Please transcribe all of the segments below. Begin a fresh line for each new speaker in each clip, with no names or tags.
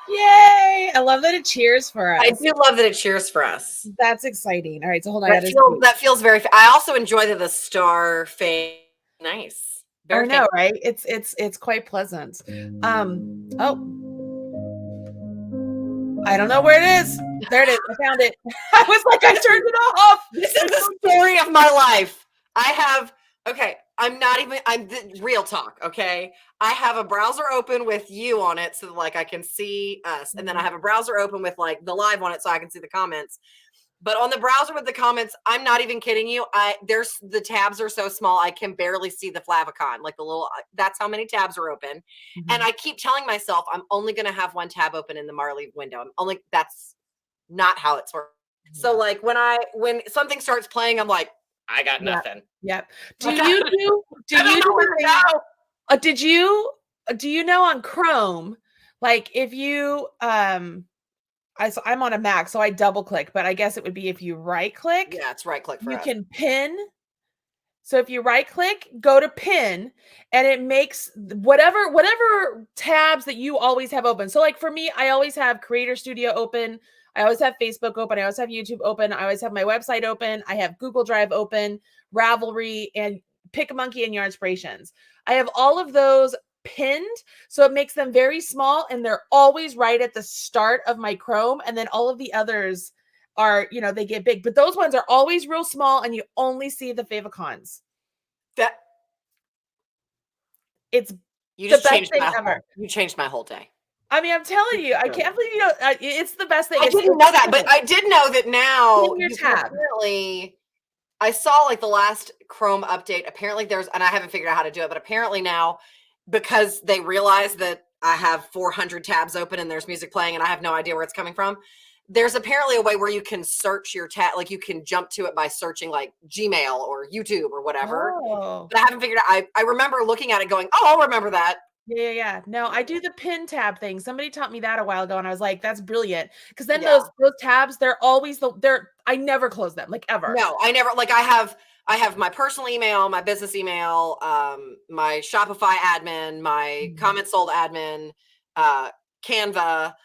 Yay! I love that it cheers for us.
I do love that it cheers for us.
That's exciting. All right, so hold on.
That feels very. I also enjoy that the star fade. Nice.
I know, right? It's quite pleasant. Oh, I don't know where it is. There it is. I found it. I was like, I turned it off.
This is the story of my life. I'm real talk. Okay. I have a browser open with you on it. So like I can see us. And then I have a browser open with like the live on it. So I can see the comments, but on the browser with the comments, I'm not even kidding you. The tabs are so small. I can barely see the favicon, like the little, that's how many tabs are open. Mm-hmm. And I keep telling myself, I'm only going to have one tab open in the Marley window. That's not how it's working. Mm-hmm. So like when something starts playing, I'm like, I got nothing.
Yep. Do you know on Chrome, like if you, I'm on a Mac, so I double click, but I guess it would be if you right click.
Yeah, it's right click.
You can pin. So if you right click, go to pin, and it makes whatever tabs that you always have open. So like for me, I always have Creator Studio open. I always have Facebook open. I always have YouTube open. I always have my website open. I have Google Drive open, Ravelry, and PicMonkey and Yarnspirations. I have all of those pinned, so it makes them very small, and they're always right at the start of my Chrome. And then all of the others are, they get big, but those ones are always real small, and you only see the favicons.
You just changed my whole day.
I mean, I'm telling you, I can't believe you know. It's the best thing.
I didn't know that, but I did know that now. Apparently, I saw like the last Chrome update. Apparently, and I haven't figured out how to do it, but apparently now, because they realize that I have 400 tabs open and there's music playing and I have no idea where it's coming from, there's apparently a way where you can search your tab, like you can jump to it by searching like Gmail or YouTube or whatever. Oh. But I haven't figured out. I remember looking at it going, oh, I'll remember that.
Yeah. No, I do the pin tab thing. Somebody taught me that a while ago, and I was like, that's brilliant. Because then those tabs, they're always I never close them, like ever.
No, I never, like I have my personal email, my business email, my Shopify admin, my comment sold admin, Canva,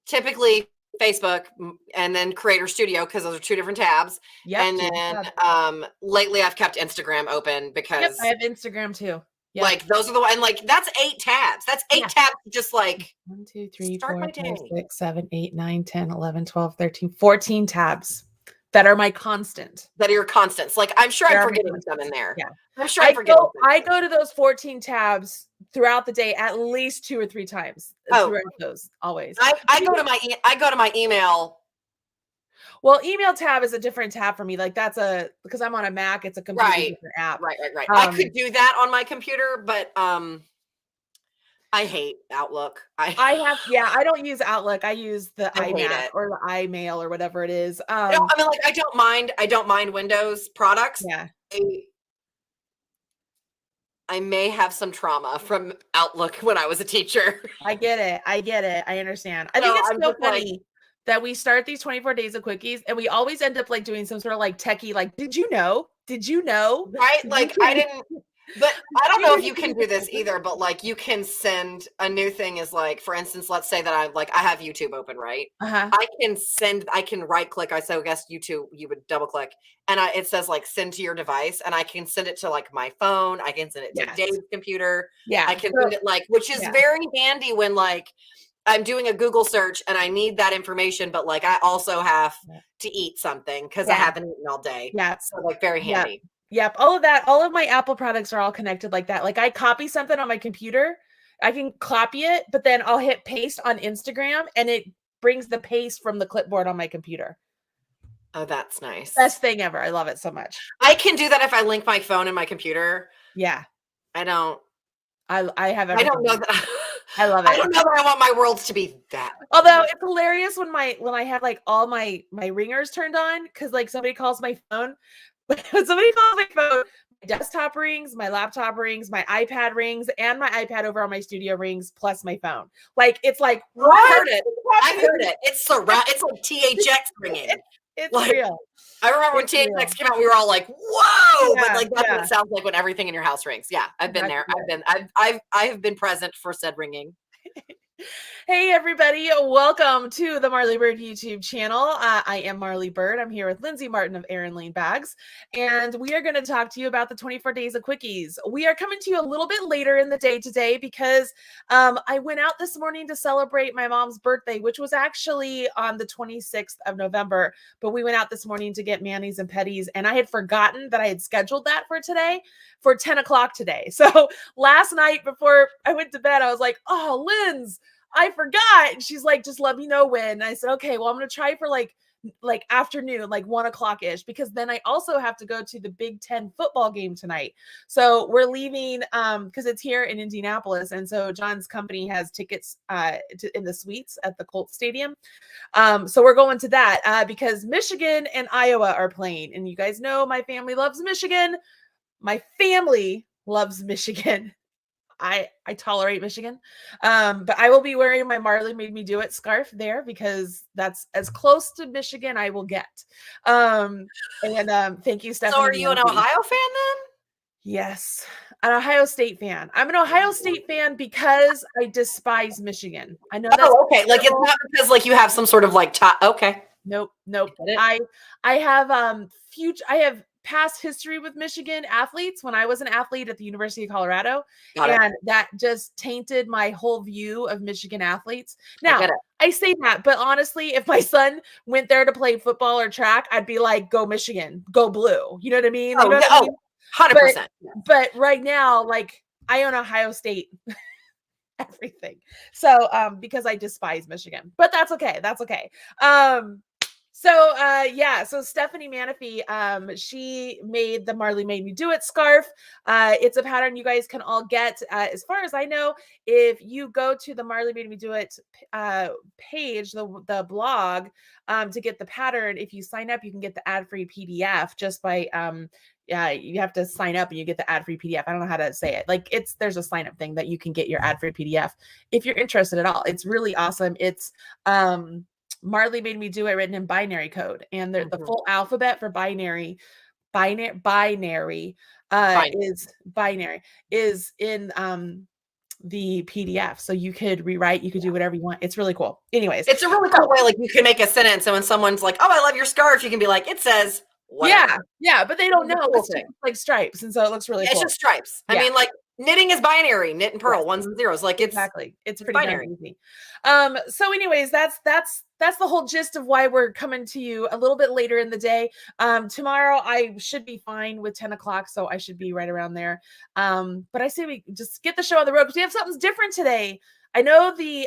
typically Facebook, and then Creator Studio, because those are two different tabs. Yep, and then lately I've kept Instagram open because
I have Instagram too.
Yep. Like those are the and like that's 8 tabs. That's 8 tabs. Just like
1, 2, 3, 4, 5, 6, 7, 8, 9, 10, 11, 12, 13, 14 tabs that are my constant.
That are your constants. Like I'm sure I'm forgetting some in there.
Yeah,
I'm sure I'm forgetting.
I go to those 14 tabs throughout the day at least 2 or 3 times. Throughout those always.
I go to my email.
Well, email tab is a different tab for me. Like because I'm on a Mac, it's a completely different app.
Right. I could do that on my computer, but I hate Outlook.
I don't use Outlook. I use the iMac or the iMail or whatever it is.
I mean, like I don't mind Windows products.
Yeah.
I may have some trauma from Outlook when I was a teacher.
I get it. I understand. I think it's so funny that we start these 24 days of Quickies, and we always end up like doing some sort of like techie, like, did you know?
Right? Like I didn't, but I don't know if you can do this either, but like you can send a new thing is like, for instance, let's say that I have YouTube open, right? I can right click. I guess YouTube, you would double click, and it says like send to your device, and I can send it to like my phone. I can send it to Dave's computer.
Yeah.
I can send it which is very handy when like I'm doing a Google search and I need that information, but like I also have to eat something because I haven't eaten all day.
Yeah.
So like very handy.
Yep. All of that, all of my Apple products are all connected like that. Like I copy something on my computer, I can copy it, but then I'll hit paste on Instagram and it brings the paste from the clipboard on my computer.
Oh, that's nice.
Best thing ever. I love it so much.
I can do that if I link my phone and my computer.
Yeah.
I don't
have everything.
I don't know that.
I love it.
I don't know that I want my worlds to be that.
Although it's hilarious when I have like all my ringers turned on, because like somebody calls my phone. When somebody calls my phone, my desktop rings, my laptop rings, my iPad rings, and my iPad over on my studio rings, plus my phone. Like it's like
I heard it. It's like THX ringing.
It's
like,
real.
I remember when THX came out, we were all like, "Whoa!" But like that's what it sounds like when everything in your house rings. Yeah, I've been there. I have been present for said ringing.
Hey everybody, welcome to the Marley Bird YouTube channel. I am Marley Bird. I'm here with Lindsay Martin of Erin Lane Bags, and we are going to talk to you about the 24 days of Quickies. We are coming to you a little bit later in the day today because I went out this morning to celebrate my mom's birthday, which was actually on the 26th of November, but we went out this morning to get manis and petties, and I had forgotten that I had scheduled that for today, for 10 o'clock today. So last night before I went to bed, I was like, oh, Linz, I forgot. And she's like, just let me know when. And I said, okay, well, I'm going to try for like afternoon, like 1 o'clock ish, because then I also have to go to the Big Ten football game tonight. So we're leaving because it's here in Indianapolis. And so John's company has tickets in the suites at the Colts Stadium. So we're going to that because Michigan and Iowa are playing. And you guys know my family loves Michigan. My family loves Michigan. I tolerate Michigan. But I will be wearing my Marley Made Me Do It scarf there because that's as close to Michigan I will get. And thank you, Stephanie.
So are you an Ohio fan then?
Yes, an Ohio State fan. I'm an Ohio State fan because I despise Michigan. I know that's
okay. Like, it's not because like you have some sort of like okay.
Nope. I have I have past history with Michigan athletes when I was an athlete at the University of Colorado, and that just tainted my whole view of Michigan athletes. Now, I say that, but honestly, if my son went there to play football or track, I'd be like, go Michigan, go blue. You know what I mean? You know what I mean?
100%.
But right now, like, I own Ohio State everything. So because I despise Michigan, but that's okay. That's okay. So Stephanie Manafee, she made the Marley Made Me Do It scarf. It's a pattern you guys can all get. As far as I know, if you go to the Marley Made Me Do It page, the blog, to get the pattern, if you sign up, you can get the ad-free PDF just by you have to sign up and you get the ad-free PDF. I don't know how to say it. Like there's a sign up thing that you can get your ad-free PDF if you're interested at all. It's really awesome. It's Marley Made Me Do It written in binary code, and the full alphabet for binary is in the PDF. So you could rewrite, you could do whatever you want. It's really cool. Anyways,
it's a really cool way. Like you can make a sentence, and when someone's like, "Oh, I love your scarf," you can be like, "It says." Whatever.
Yeah, but they don't know. It's like stripes, and so it looks really cool.
It's just stripes. I mean, like knitting is binary, knit and purl, ones and zeros. Like it's
pretty binary. Easy. So anyways, that's the whole gist of why we're coming to you a little bit later in the day. Tomorrow I should be fine with 10 o'clock, so I should be right around there. But I say we just get the show on the road because we have something different today. I know the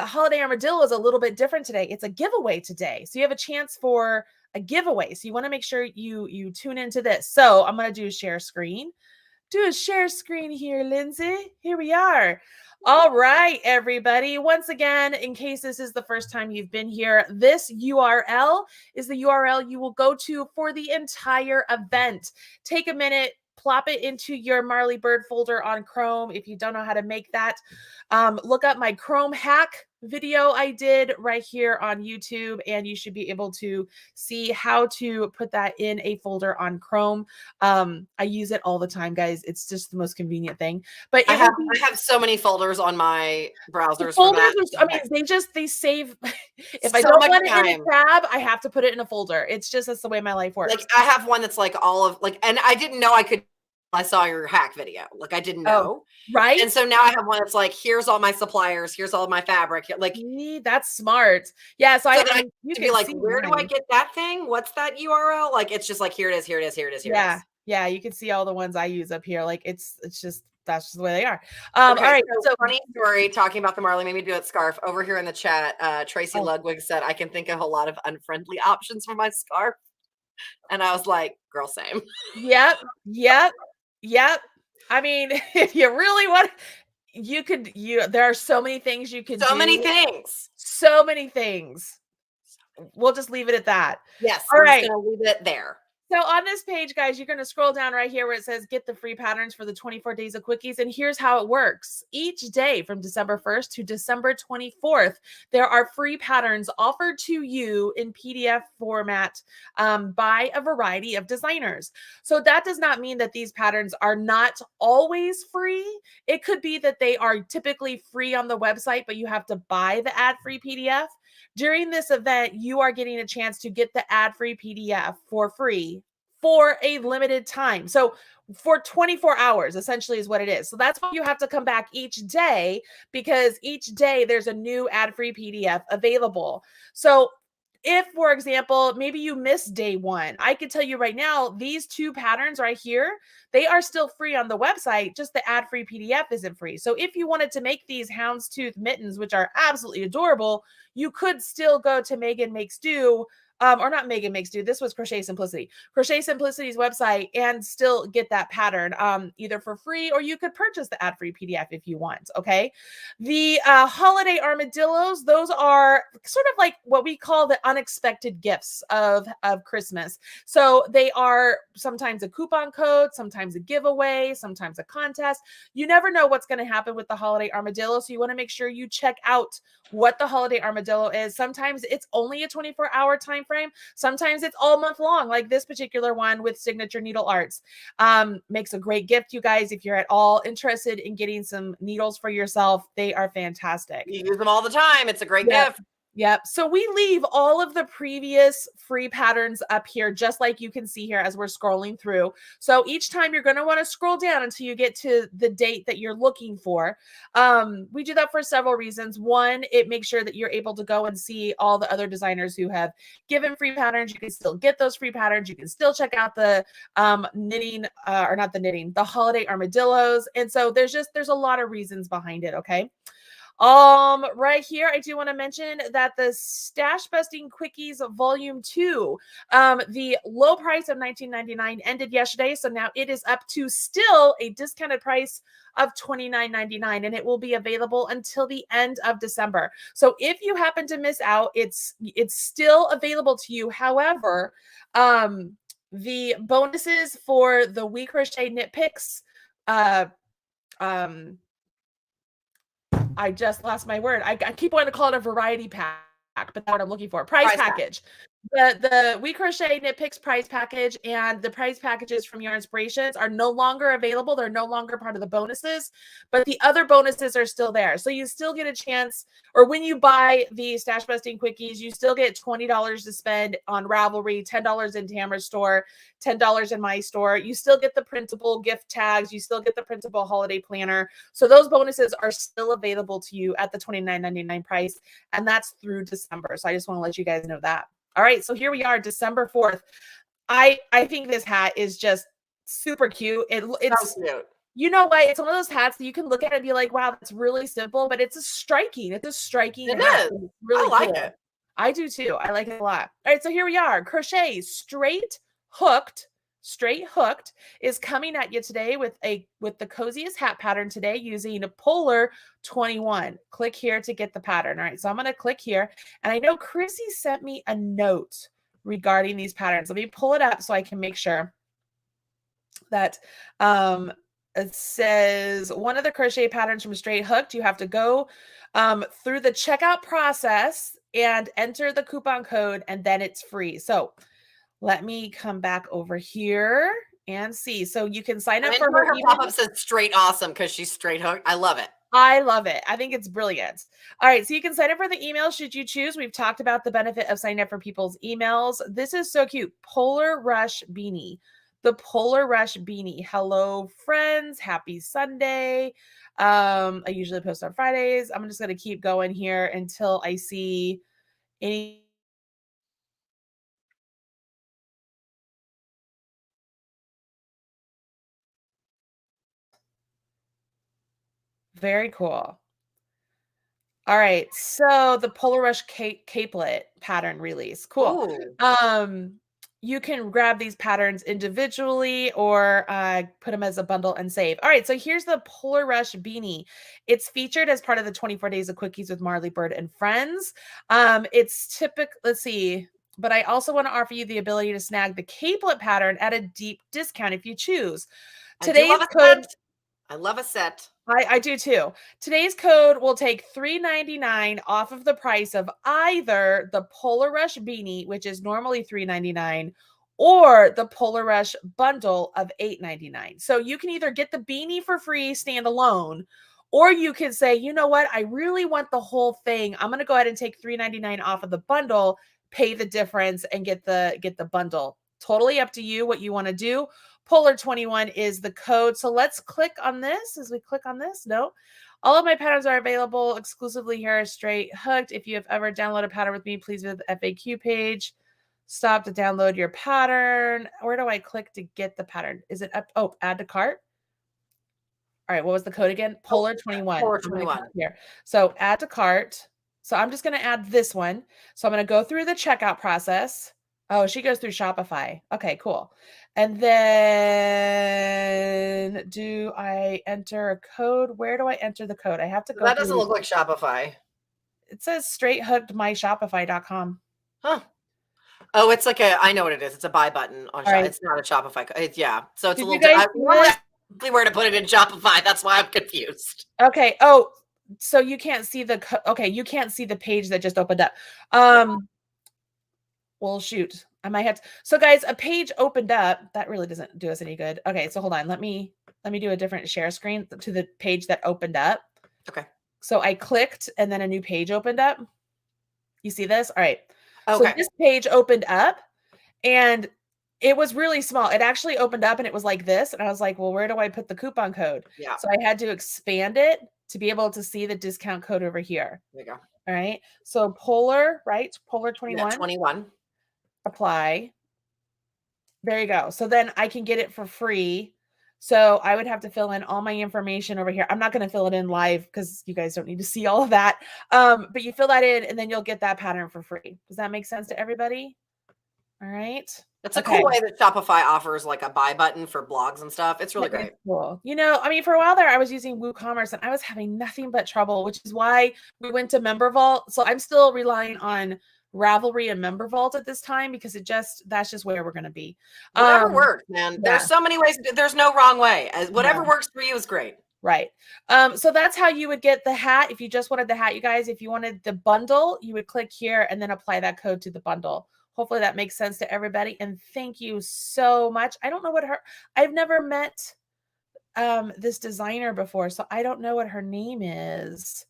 holiday armadillo is a little bit different today. It's a giveaway today, so you have a chance for a giveaway. So you want to make sure you tune into this. So I'm going to do a share screen. Do a share screen here, Lindsay. Here we are. All right, everybody. Once again, in case this is the first time you've been here, this URL is the URL you will go to for the entire event. Take a minute, plop it into your Marley Bird folder on Chrome. If you don't know how to make that, look up my Chrome hack video I did right here on YouTube, and you should be able to see how to put that in a folder on Chrome. I use it all the time, guys. It's just the most convenient thing. But
I have so many folders on my browsers.
They save. If I don't want it in a tab, I have to put it in a folder. It's just that's the way my life works.
Like I have one that's like all of and I didn't know I could. I saw your hack video. Like I didn't know.
Right.
And so now I have one that's like, here's all my suppliers. Here's all my fabric. Like
that's smart. Yeah. So you
can be like, where do I get that thing? What's that URL? Like, it's just like, here it is.
Yeah. You can see all the ones I use up here. Like it's just, that's just the way they are. All right.
So funny story talking about the Marley Made Me Do It scarf over here in the chat. Tracy Ludwig said, I can think of a lot of unfriendly options for my scarf. And I was like, girl, same.
Yep. I mean, if you really want, there are so many things you could do.
So many things.
We'll just leave it at that.
Yes.
All right.
Just gonna leave it there.
So on this page, guys, you're going to scroll down right here where it says get the free patterns for the 24 days of quickies. And here's how it works. Each day from December 1st to December 24th, there are free patterns offered to you in PDF format by a variety of designers. So that does not mean that these patterns are not always free. It could be that they are typically free on the website, but you have to buy the ad-free PDF. During this event, you are getting a chance to get the ad-free PDF for free for a limited time. So for 24 hours, essentially, is what it is. So that's why you have to come back each day, because each day there's a new ad-free PDF available. So if, for example, maybe you missed day one, I can tell you right now, these two patterns right here, they are still free on the website, just the ad-free PDF isn't free. So if you wanted to make these houndstooth mittens, which are absolutely adorable, you could still go to Megan Makes Do, or not Megan Makes Do. This was Crochet Simplicity. Crochet Simplicity's website and still get that pattern either for free, or you could purchase the ad-free PDF if you want, okay? The holiday armadillos, those are sort of like what we call the unexpected gifts of Christmas. So they are sometimes a coupon code, sometimes a giveaway, sometimes a contest. You never know what's going to happen with the holiday armadillo, so you want to make sure you check out what the holiday armadillo is. Sometimes it's only a 24-hour time frame. Sometimes it's all month long, like this particular one with Signature Needle Arts. Makes a great gift, you guys. If you're at all interested in getting some needles for yourself, they are fantastic.
You use them all the time. It's a great
Yep.
gift.
Yep. So we leave all of the previous free patterns up here, just like you can see here as we're scrolling through. So each time you're going to want to scroll down until you get to the date that you're looking for. We do that for several reasons. One, it makes sure that you're able to go and see all the other designers who have given free patterns. You can still get those free patterns. You can still check out the knitting, or not the knitting, the holiday armadillos. And so there's a lot of reasons behind it. Okay. Right here, I do want to mention that the Stash Busting Quickies Volume 2, the low price of $19.99 ended yesterday. So now it is up to still a discounted price of $29.99, and it will be available until the end of December. So if you happen to miss out, it's still available to you. However, the bonuses for the We Crochet Knit Picks, I just lost my word. I keep wanting to call it a variety pack, but that's what I'm looking for. Prize package. The We Crochet Knit Picks prize package and the prize packages from Your Inspirations are no longer available. They're no longer part of the bonuses, but the other bonuses are still there. So you still get a chance, or when you buy the Stash Busting Quickies, you still get $20 to spend on Ravelry, $10 in Tamara's store, $10 in my store. You still get the printable gift tags. You still get the printable holiday planner. So those bonuses are still available to you at the $29.99 price, and that's through December. So I just want to let you guys know that. All right, so here we are, December 4th. I think this hat is just super cute. It's
So cute.
You know what? It's one of those hats that you can look at it and be like, wow, that's really simple, but it's a striking hat.
It is.
It's really
I like
cool.
it.
I do too. I like it a lot. All right, so here we are. Crochet Straight Hooked is coming at you today with the coziest hat pattern today using a Polar 21. Click here to get the pattern. All right, so I'm going to click here, and I know Chrissy sent me a note regarding these patterns. Let me pull it up so I can make sure that it says one of the crochet patterns from Straight Hooked. You have to go through the checkout process and enter the coupon code, and then it's free. So let me come back over here and see. So you can sign up for her
pop-up says straight awesome because she's straight hooked. I love it.
I love it. I think it's brilliant. All right, so you can sign up for the email should you choose. We've talked about the benefit of signing up for people's emails. This is so cute. Polarrush Beanie. The Polarrush Beanie. Hello, friends. Happy Sunday. I usually post on Fridays. I'm just going to keep going here until I see any. Very cool. All right, so the Polarrush capelet pattern release. Cool.
Ooh.
You can grab these patterns individually or put them as a bundle and save. All right, so here's the Polarrush Beanie. It's featured as part of the 24 Days of Quickies with Marley Bird and Friends. It's typical. Let's see. but I also want to offer you the ability to snag the capelet pattern at a deep discount if you choose. Today's code.
I love a set.
I do too. Today's code will take $3.99 off of the price of either the Polarrush Beanie, which is normally $3.99, or the Polarrush bundle of $8.99. So you can either get the beanie for free standalone, or you can say, you know what, I really want the whole thing. I'm going to go ahead and take $3.99 off of the bundle, pay the difference, and get the bundle. Totally up to you what you want to do. Polar21 is the code. So let's click on this. As we click on this, no. All of my patterns are available exclusively here, Straight Hooked. If you have ever downloaded a pattern with me, please visit the FAQ page. Stop to download your pattern. Where do I click to get the pattern? Is it up? Oh, add to cart. All right, what was the code again? Polar21.
Polar21.
Here. So add to cart. So I'm just going to add this one. So I'm going to go through the checkout process. Oh, she goes through Shopify. Okay, cool. And then do I enter a code? Where do I enter the code? I have to go.
That doesn't look like Shopify.
It says straight hooked myshopify.com.
Huh. Oh, it's like I know what it is. It's a buy button on Shopify.
Right.
It's not a Shopify. Yeah. So it's
Did
a little
you guys
where to put it in Shopify. That's why I'm confused.
Okay. Oh, so you can't see the you can't see the page that just opened up. Well, shoot. I might have to. So guys, a page opened up. That really doesn't do us any good. Okay, so hold on. Let me do a different share screen to the page that opened up.
Okay.
So I clicked and then a new page opened up. You see this? All right.
Okay.
So this page opened up and it was really small. It actually opened up and it was like this. And I was like, well, where do I put the coupon code?
Yeah.
So I had to expand it to be able to see the discount code over here.
There you go.
All right. So Polar, right? Polar21.
Yeah, 21.
Apply. There you go. So then I can get it for free. So I would have to fill in all my information over here. I'm not going to fill it in live because you guys don't need to see all of that. But you fill that in and then you'll get that pattern for free. Does that make sense to everybody? All right.
It's a cool way that Shopify offers like a buy button for blogs and stuff. It's really great.
Cool. You know, I mean, for a while there, I was using WooCommerce and I was having nothing but trouble, which is why we went to MemberVault. So I'm still relying on Ravelry and MemberVault at this time because that's just where we're going to be.
Whatever works, man. Yeah. There's so many ways. There's no wrong way. Whatever works for you is great.
Right. So that's how you would get the hat. If you just wanted the hat, you guys, if you wanted the bundle, you would click here and then apply that code to the bundle. Hopefully that makes sense to everybody. And thank you so much. I don't know I've never met this designer before, so I don't know what her name is.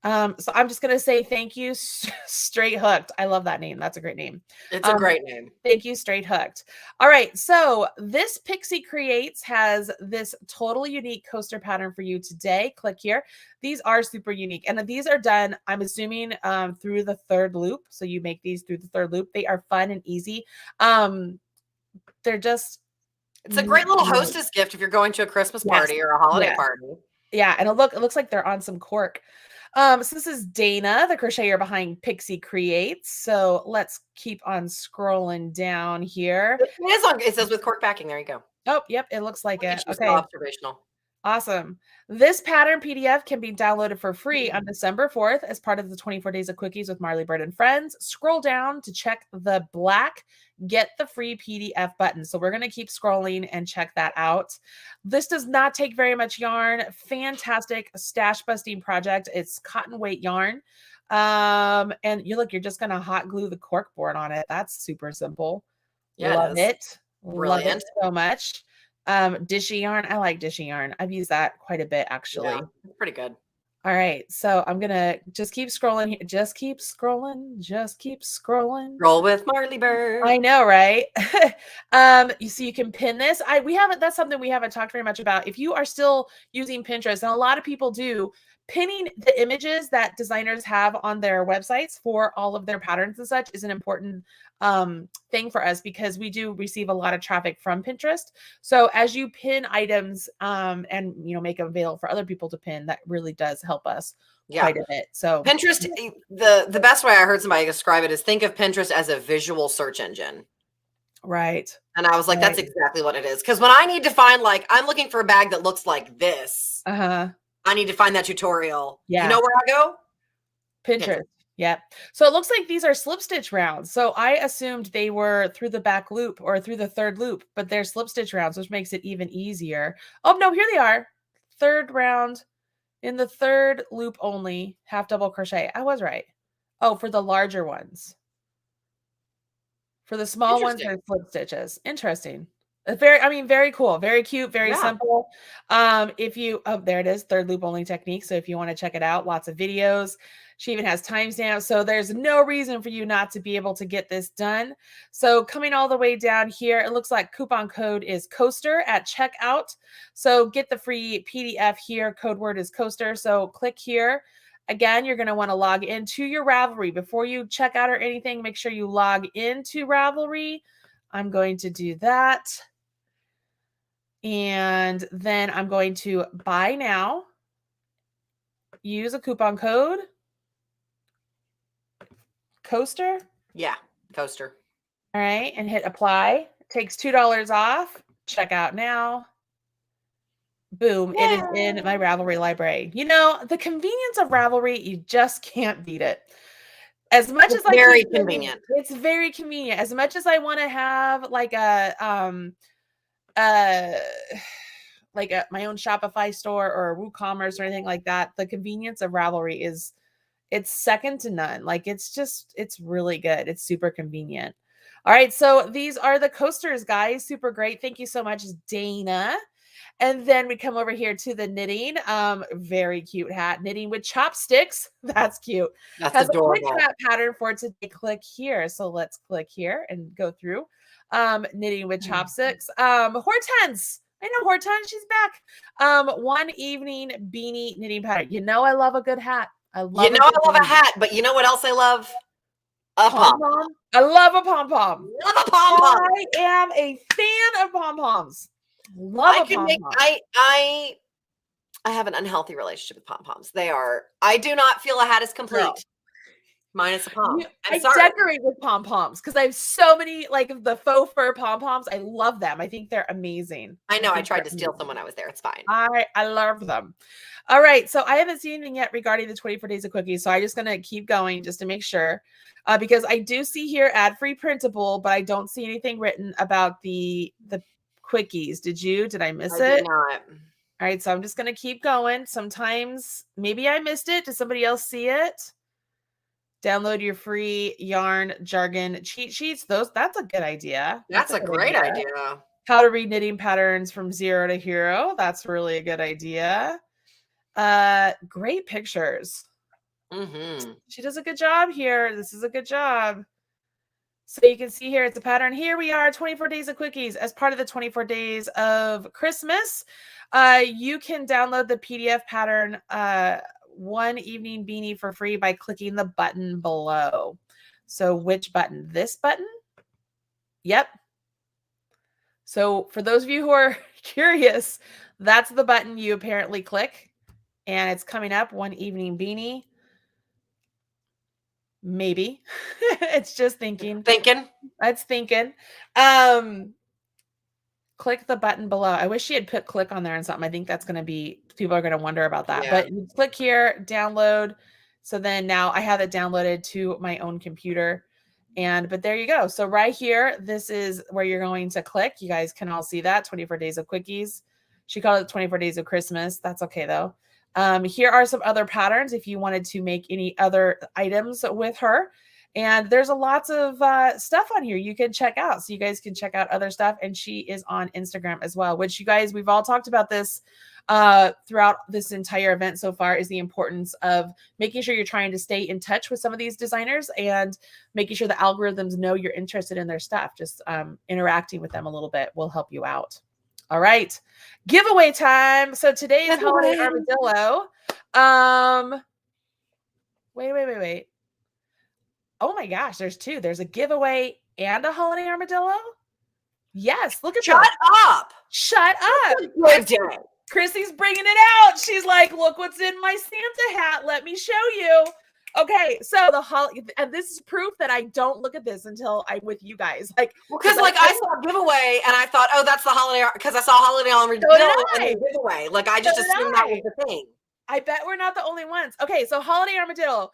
So I'm just going to say thank you, Straight Hooked. I love that name. That's a great name.
It's a great name.
Thank you, Straight Hooked. All right. So this Pixie Creates has this totally unique coaster pattern for you today. Click here. These are super unique. And these are done, I'm assuming, through the third loop. So you make these through the third loop. They are fun and easy. They're just...
It's a great little hostess gift if you're going to a Christmas party or a holiday party.
Yeah. And it looks like they're on some cork. So this is Dana, the crocheter behind Pixie Creates. So let's keep on scrolling down here.
It says with cork backing. There you go.
Oh, yep. It looks like it. Okay.
Observational.
Awesome. This pattern PDF can be downloaded for free on December 4th as part of the 24 Days of Quickies with Marley Bird and Friends. Scroll down to check the black Get the Free PDF button. So we're going to keep scrolling and check that out. This does not take very much yarn. Fantastic stash busting project. It's cotton weight yarn. And you're just going to hot glue the cork board on it. That's super simple.
Yeah,
Love it.
Brilliant.
Love it so much. Dishy yarn. I like dishy yarn. I've used that quite a bit, actually.
Yeah, it's pretty good.
All right. So I'm going to just keep scrolling here. Just keep scrolling. Just keep scrolling.
Roll with Marley Bird.
I know, right? You see, you can pin this. That's something we haven't talked very much about. If you are still using Pinterest, and a lot of people do, pinning the images that designers have on their websites for all of their patterns and such is an important thing for us because we do receive a lot of traffic from Pinterest. So as you pin items and make them available for other people to pin, that really does help us quite a bit. So
Pinterest, the best way I heard somebody describe it is think of Pinterest as a visual search engine.
Right.
And I was like, that's exactly what it is. Because when I need to find, I'm looking for a bag that looks like this.
Uh-huh.
I need to find that tutorial.
Yeah.
You know where I go?
Pinterest. Yep. So it looks like these are slip stitch rounds. So I assumed they were through the back loop or through the third loop, but they're slip stitch rounds, which makes it even easier. Oh no, here they are. Third round in the third loop only, half double crochet. I was right. Oh, for the larger ones. For the small ones, they're slip stitches. Interesting. Very cool, very cute, very simple. If you, oh, there it is, third loop only technique. So if you want to check it out, lots of videos. She even has timestamps. So there's no reason for you not to be able to get this done. So coming all the way down here, it looks like coupon code is coaster at checkout. So get the free PDF here. Code word is coaster. So click here. Again, you're going to want to log into your Ravelry. Before you check out or anything, make sure you log into Ravelry. I'm going to do that. And then I'm going to buy now. Use a coupon code. Coaster?
Yeah, coaster.
All right, and hit apply. Takes $2 off. Check out now. Boom, It is in my Ravelry library. You know, the convenience of Ravelry, you just can't beat it. As much as
very convenient.
It's very convenient. As much as I want to have like my own Shopify store or a WooCommerce or anything like that, the convenience of Ravelry it's second to none. Like it's really good. It's super convenient. All right, so these are the coasters, guys. Super great. Thank you so much, Dana. And then we come over here to the knitting. Very cute hat. Knitting with chopsticks. That's cute.
That's
Has
adorable.
a quick hat pattern for today. Click here. So let's click here and go through. Knitting with chopsticks. Hortense. I know Hortense. She's back. One evening beanie knitting pattern. You know I love a good hat. I love
a hat, but you know what else I love? A pom-pom.
I love a pom-pom.
Love a pom-pom.
I am a fan of pom-poms. Love a pom-pom.
I have an unhealthy relationship with pom-poms. I do not feel a hat is complete.
No.
Minus a pom.
I decorate with pom-poms because I have so many like the faux fur pom-poms. I love them. I think they're amazing.
I know. I tried to steal some when I was there. It's fine.
I love them. All right. So I haven't seen anything yet regarding the 24 days of quickies. So I'm just going to keep going just to make sure because I do see here ad-free printable, but I don't see anything written about the quickies. Did I miss it?
I did not.
All right. So I'm just going to keep going. Sometimes maybe I missed it. Did somebody else see it? Download your free yarn jargon cheat sheets. That's a good idea.
That's a great idea.
How to read knitting patterns from zero to hero. That's really a good idea. Great pictures.
Mm-hmm.
She does a good job here. This is a good job. So you can see here, it's a pattern. Here we are, 24 days of quickies. As part of the 24 days of Christmas, you can download the PDF pattern one evening beanie for free by clicking the button below. So which button? This button? Yep. So for those of you who are curious, that's the button you apparently click and it's coming up, one evening beanie. Maybe. It's just thinking. It's thinking. Click the button below. I wish she had put click on there and something. I think that's going to be, people are going to wonder about that. Yeah. But you click here, download. So then now I have it downloaded to my own computer. But there you go. So right here, this is where you're going to click. You guys can all see that. 24 days of quickies. She called it 24 days of Christmas. That's okay though. Here are some other patterns if you wanted to make any other items with her. And there's lots of stuff on here you can check out. So you guys can check out other stuff. And she is on Instagram as well, which you guys, we've all talked about this throughout this entire event so far, is the importance of making sure you're trying to stay in touch with some of these designers and making sure the algorithms know you're interested in their stuff. Just interacting with them a little bit will help you out. All right. Giveaway time. So today is Holiday Armadillo. Wait. Oh my gosh, there's two. There's a giveaway and a Holiday Armadillo. Yes, look at that. Shut up.
Good day.
Chrissy's bringing it out. She's like, look what's in my Santa hat. Let me show you. Okay, so and this is proof that I don't look at this until I'm with you guys. Like,
because I saw a giveaway and I thought, oh, that's the holiday, because I saw Holiday Armadillo and the giveaway. Like I just assumed that was the thing.
I bet we're not the only ones. Okay, so Holiday Armadillo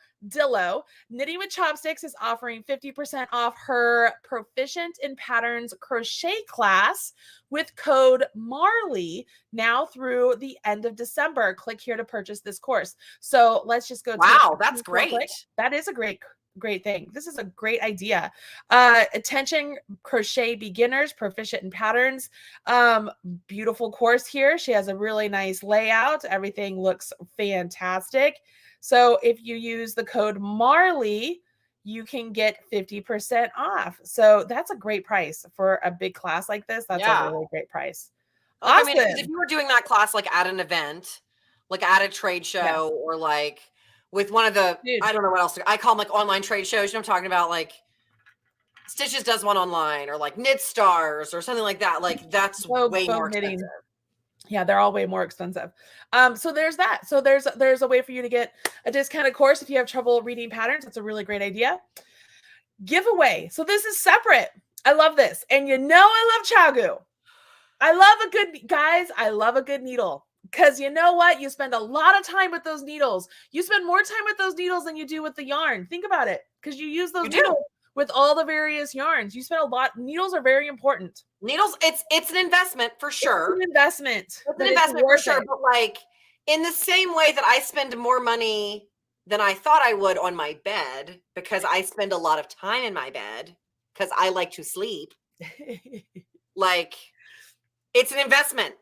Knitting with Chopsticks is offering 50% off her Proficient in Patterns crochet class with code Marley now through the end of December. Click here to purchase this course. So let's just go to
Wow, that's great.
That is a great thing. This is a great idea. Attention crochet beginners, proficient in patterns. Beautiful course here. She has a really nice layout. Everything looks fantastic. So if you use the code Marley, you can get 50% off. So that's a great price for a big class like this. That's a really great price.
Like, awesome. I mean, if you were doing that class like at an event, like at a trade show, or like with one of the, I don't know what else I call them, like online trade shows. You know what I'm talking about? Like Stitches does one online, or like Knit Stars or something like that. Like that's way more expensive.
Yeah, they're all way more expensive. So there's that. So there's a way for you to get a discounted course if you have trouble reading patterns. That's a really great idea. Giveaway. So this is separate. I love this. And you know I love ChowGoo. I love a good needle. Because you know what? You spend a lot of time with those needles. You spend more time with those needles than you do with the yarn. Think about it. Because you use those needles with all the various yarns. You spend a lot. Needles are very important.
Needles, it's an investment for sure.
It's an investment.
It's an investment for sure. But like in the same way that I spend more money than I thought I would on my bed, because I spend a lot of time in my bed because I like to sleep. Like, it's an investment.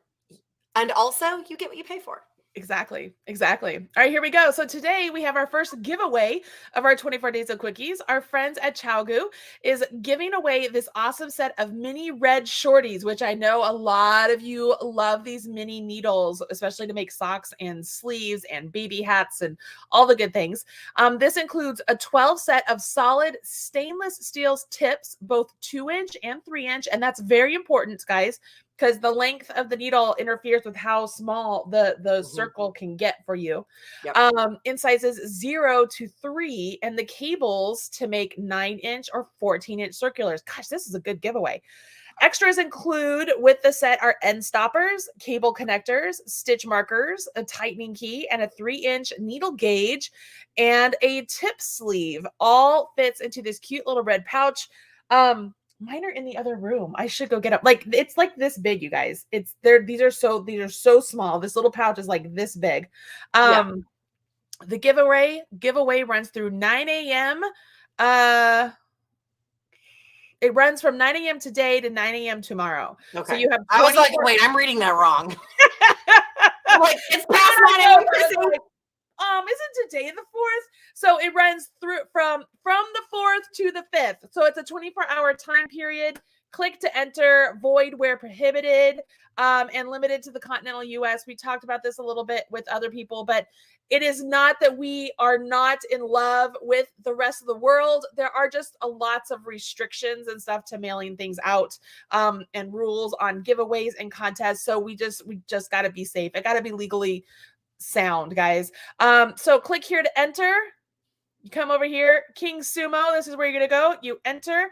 And also, you get what you pay for.
Exactly. All right, here we go. So today we have our first giveaway of our 24 Days of Quickies. Our friends at ChowGoo is giving away this awesome set of mini red shorties, which I know a lot of you love these mini needles, especially to make socks and sleeves and baby hats and all the good things. This includes a 12 set of solid stainless steel tips, both 2-inch and 3-inch. And that's very important, guys, because the length of the needle interferes with how small the circle can get for you. Yep. In sizes 0 to 3, and the cables to make 9-inch or 14-inch circulars. Gosh, this is a good giveaway. Extras include with the set are end stoppers, cable connectors, stitch markers, a tightening key, and a 3-inch needle gauge, and a tip sleeve. All fits into this cute little red pouch. Mine are in the other room. I should go get up. Like, it's like this big, you guys. It's there. These are so small. This little pouch is like this big. The giveaway runs through 9 a.m. It runs from 9 a.m. today to 9 a.m. tomorrow.
Okay.
So you have.
I was like, wait, I'm reading that wrong. I'm like, it's past 9 a.m.
Isn't today the 4th? So it runs through from the 4th to the 5th. So it's a 24-hour time period. Click to enter. Void where prohibited, and limited to the continental U.S. We talked about this a little bit with other people, but it is not that we are not in love with the rest of the world. There are just lots of restrictions and stuff to mailing things out, and rules on giveaways and contests. So we just got to be safe. It got to be legally sound, guys. So click here to enter. You come over here, King Sumo. This is where you're gonna go. You enter.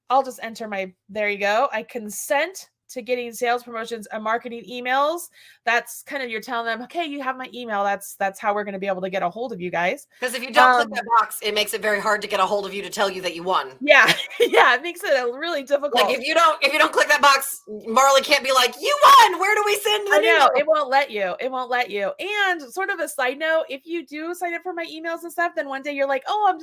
I'll just enter there you go. I consent to getting sales promotions and marketing emails. That's kind of, you're telling them, okay, you have my email. That's how we're going to be able to get a hold of you guys.
Because if you don't click that box, it makes it very hard to get a hold of you to tell you that you won.
Yeah. It makes it really difficult.
Like if you don't click that box, Marley can't be like, you won. Where do we send the
email? It won't let you. And sort of a side note, if you do sign up for my emails and stuff, then one day you're like, oh, I'm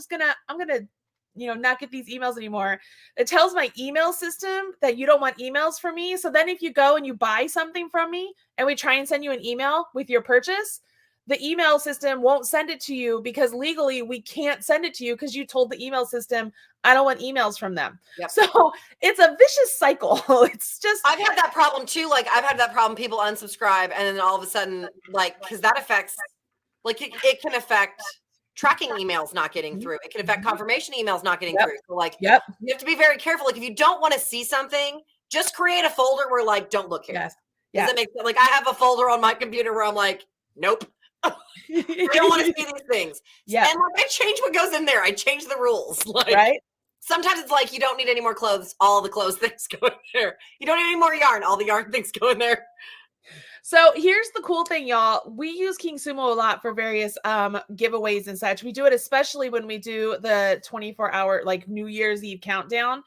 gonna not get these emails anymore. It tells my email system that you don't want emails from me. So then if you go and you buy something from me and we try and send you an email with your purchase, the email system won't send it to you because legally we can't send it to you because you told the email system, I don't want emails from them. Yep. So it's a vicious cycle. It's just,
I've had that problem too. Like I've had that problem. People unsubscribe and then all of a sudden, like, because that affects, like it can affect tracking emails not getting through. It can affect confirmation emails not getting through. So like, you have to be very careful. Like if you don't want to see something, just create a folder where like, don't look here.
Yes.
Does that make sense? Like I have a folder on my computer where I'm like, nope. I don't want to see these things. Yeah. And like I change what goes in there. I change the rules. Like,
right.
Sometimes it's like, you don't need any more clothes. All the clothes things go in there. You don't need any more yarn. All the yarn things go in there.
So here's the cool thing, y'all. We use King Sumo a lot for various giveaways and such. We do it especially when we do the 24-hour like New Year's Eve countdown.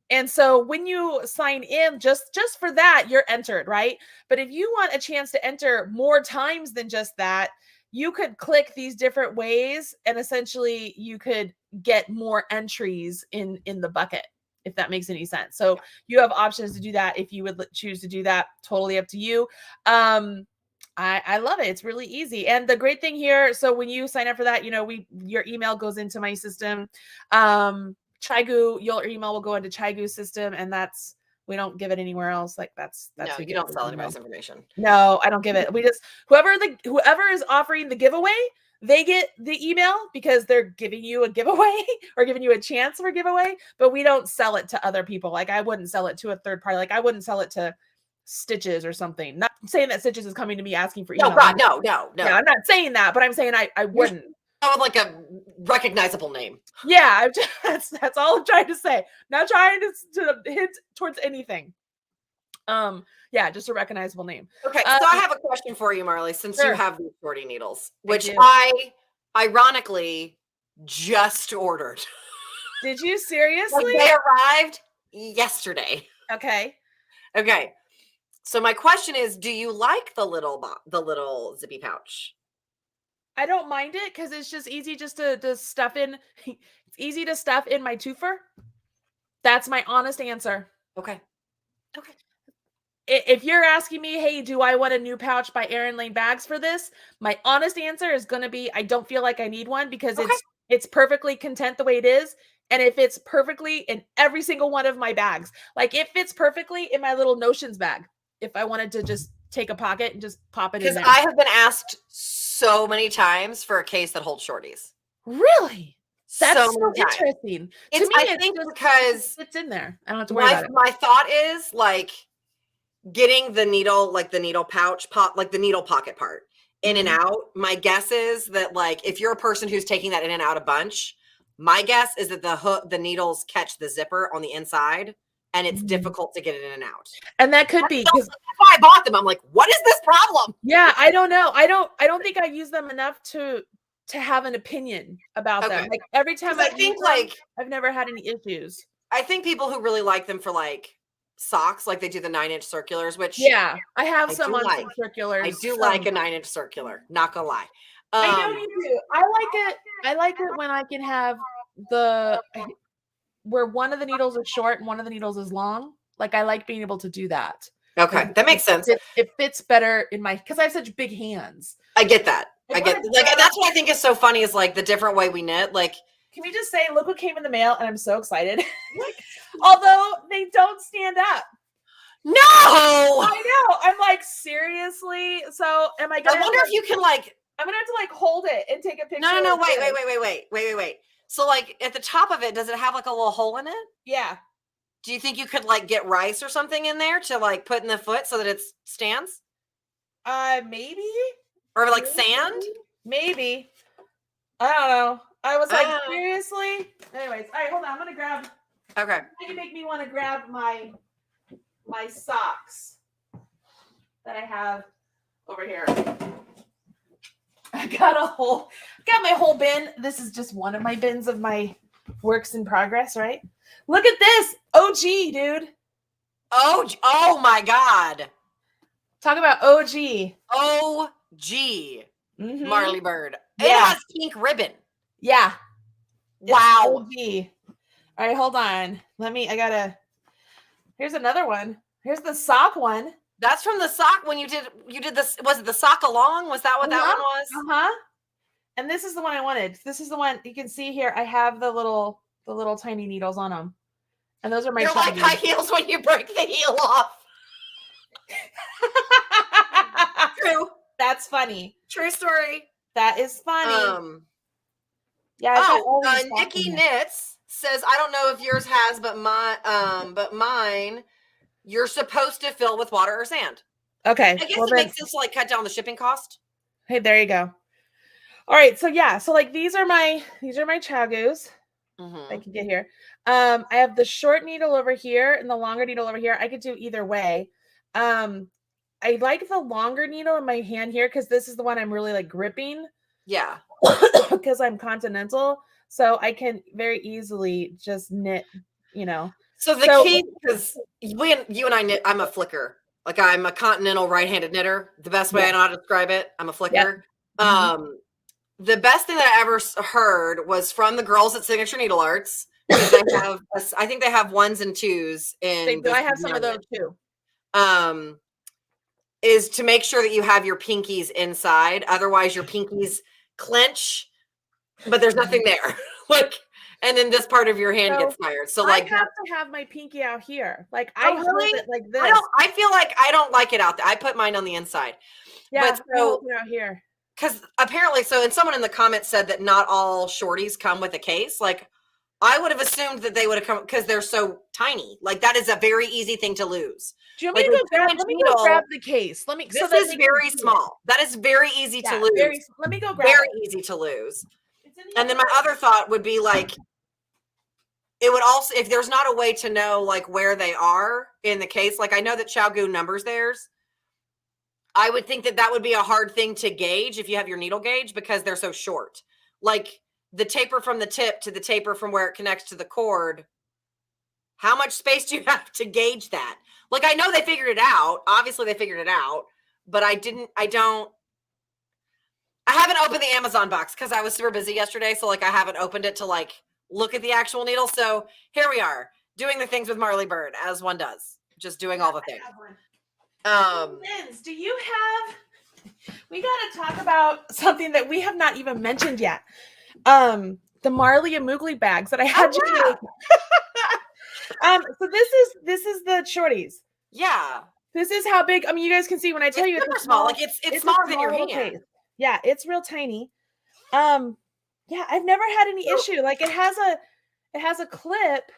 And so when you sign in just for that, you're entered, right? But if you want a chance to enter more times than just that, you could click these different ways and essentially you could get more entries in the bucket, if that makes any sense. So you have options to do that if you would choose to do that. Totally up to you. I love it. It's really easy. And the great thing here, so when you sign up for that, your email goes into my system. Chigu, your email will go into Chigu's system, and we don't give it anywhere else. Like that's
no, you don't sell anybody's information.
No, I don't give it. We just whoever is offering the giveaway, they get the email because they're giving you a giveaway or giving you a chance for a giveaway, but we don't sell it to other people. Like I wouldn't sell it to a third party. Like I wouldn't sell it to Stitches or something. Not saying that Stitches is coming to me asking for email.
No, God, no.
Yeah, I'm not saying that, but I'm saying I wouldn't.
With like a recognizable name.
Yeah, that's all I'm trying to say. Not trying to hint towards anything. Yeah, just a recognizable name.
Okay, so I have a question for you, Marley, since you have these sorting needles, which I ironically just ordered.
Did you seriously?
Like they arrived yesterday.
Okay.
So my question is, do you like the little zippy pouch?
I don't mind it because it's just easy just to stuff in. It's easy to stuff in my twofer. That's my honest answer.
Okay.
If you're asking me, hey, do I want a new pouch by Erin Lane Bags for this? My honest answer is going to be, I don't feel like I need one because it's perfectly content the way it is. And it fits perfectly in every single one of my bags. Like it fits perfectly in my little Notions bag. If I wanted to just take a pocket and just pop it in there.
Because I have been asked so many times for a case that holds shorties.
Really? That's so interesting. To me,
I think because
it's in there. I don't have to worry about it.
My thought is like getting the needle, like the needle pouch, like the needle pocket part in and out. My guess is that like if you're a person who's taking that in and out a bunch, my guess is that the needles catch the zipper on the inside. And it's difficult to get it in and out.
And that could be because
that's why I bought them. I'm like, what is this problem?
Yeah, I don't know. I don't think I use them enough to have an opinion about them. Like every time I think like I've never had any issues.
I think people who really like them for like socks, like they do the 9-inch circulars, which
I have some on some circulars.
I do like a 9-inch circular, not gonna lie.
I know you do. I like it when I can have where one of the needles is short and one of the needles is long. Like I like being able to do that.
Okay, that makes sense.
It fits better in because I have such big hands.
I get that. Like that's what I think is so funny is like the different way we knit. Like,
can we just say, look what came in the mail, and I'm so excited. Although they don't stand up.
No,
I know. I'm like, seriously. So am I gonna?
I wonder if you can like.
I'm gonna have to like hold it and take a picture.
No. Wait. So like at the top of it, does it have like a little hole in it?
Yeah.
Do you think you could like get rice or something in there to like put in the foot so that it stands?
Maybe.
Or like sand?
Maybe. I don't know. I was like, seriously? Anyways, all right, hold on. I'm gonna grab.
Okay.
You make me want to grab my socks that I have over here. I got my whole bin. This is just one of my bins of my works in progress, right? Look at this. OG, dude.
Oh my God.
Talk about OG.
OG. Marley Bird.
Yeah.
It has pink ribbon.
Yeah.
Wow.
OG. All right, hold on. Here's another one. Here's the sock one.
That's from the sock when you did this. Was it the sock along? Was that what that one was?
Uh-huh. And this is the one I wanted. This is the one you can see here. I have the little tiny needles on them. And those are my
You're like high heels when you break the heel off. True.
That's funny.
True story.
That is funny.
Nikki Knits says, I don't know if yours has, but mine, you're supposed to fill with water or sand.
Okay.
I guess it makes sense to like cut down the shipping cost.
Hey, there you go. All right. So yeah. So like these are my chagus. I can get here. I have the short needle over here and the longer needle over here. I could do either way. I like the longer needle in my hand here because this is the one I'm really like gripping.
Yeah.
Because I'm continental, so I can very easily just knit,
So the key, because you and I knit, I'm a flicker. Like I'm a continental right-handed knitter. The best way I know how to describe it, I'm a flicker.
Yep.
The best thing that I ever heard was from the girls at Signature Needle Arts. They have, I think they have 1s and 2s in.
I have some of those too.
Is to make sure that you have your pinkies inside. Otherwise, your pinkies clench, but there's nothing there. Like, and then this part of your hand gets tired. So like,
I have to have my pinky out here. Like I hold it like this.
I feel like I don't like it out there. I put mine on the inside.
Yeah,
but so,
I hold it out here.
Because apparently, and someone in the comments said that not all shorties come with a case. Like, I would have assumed that they would have come because they're so tiny. Like, that is a very easy thing to lose.
Do you want me to go grab? Let me go grab the case. Let me.
This is very small. That is very easy to lose.
Let me go grab.
Very easy to lose. And then my other thought would be like, it would also, if there's not a way to know like where they are in the case, like I know that Xiaogu numbers theirs. I would think that would be a hard thing to gauge if you have your needle gauge because they're so short. Like the taper from the tip to the taper from where it connects to the cord. How much space do you have to gauge that? Like I know they figured it out. Obviously they figured it out, but I haven't opened the Amazon box because I was super busy yesterday. So like I haven't opened it to like look at the actual needle. So here we are doing the things with Marley Bird as one does, just doing all the things.
Linz, do you have? We got to talk about something that we have not even mentioned yet. The Marley and Moogly bags that I had you make. So this is the shorties.
Yeah.
This is how big. I mean, you guys can see when I tell you
it's small. Like it's smaller than your hand.
Case. Yeah, it's real tiny. Yeah, I've never had any issue. Like it has a clip,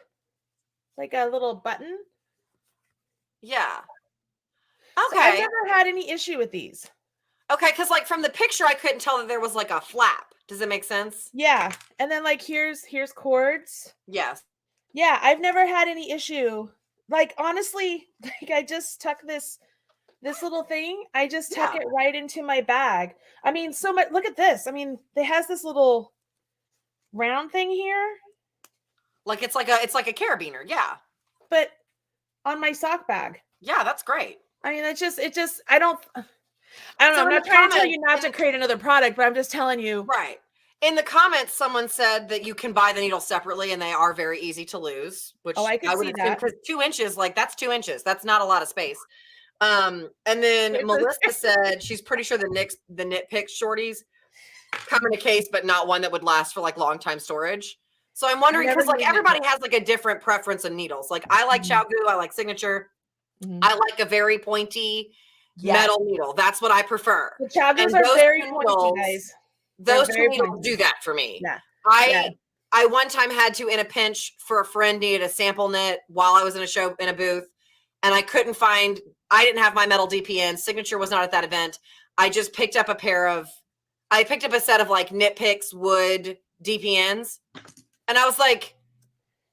like a little button.
Yeah.
Okay. So I've never had any issue with these.
Okay, because like from the picture, I couldn't tell that there was like a flap. Does it make sense?
Yeah. And then like here's cords.
Yes.
Yeah, I've never had any issue. Like honestly, like I just tuck this little thing, I just tuck it right into my bag. I mean, so much. Look at this. I mean, it has this little round thing here.
Like it's like a carabiner, yeah.
But on my sock bag.
Yeah, that's great.
I mean, it just I don't know. I'm not trying to tell you not to create another product, but I'm just telling you.
Right. In the comments, someone said that you can buy the needles separately and they are very easy to lose, which
I can see that.
2 inches, like that's 2 inches. That's not a lot of space. And then Melissa said she's pretty sure the Knit Picks shorties come in a case, but not one that would last for like long time storage. So I'm wondering because like everybody has like a different preference in needles. Like I like Xiaogu, I like Signature. I like a very pointy metal needle. That's what I prefer.
The Xiaogus are very pointy, guys.
Those two needles do that for me.
Yeah.
I one time had to, in a pinch, for a friend needed a sample knit while I was in a show in a booth, and I couldn't find. I didn't have my metal DPN. Signature was not at that event. I just picked up a set of like Knit Picks wood DPNs, and I was like,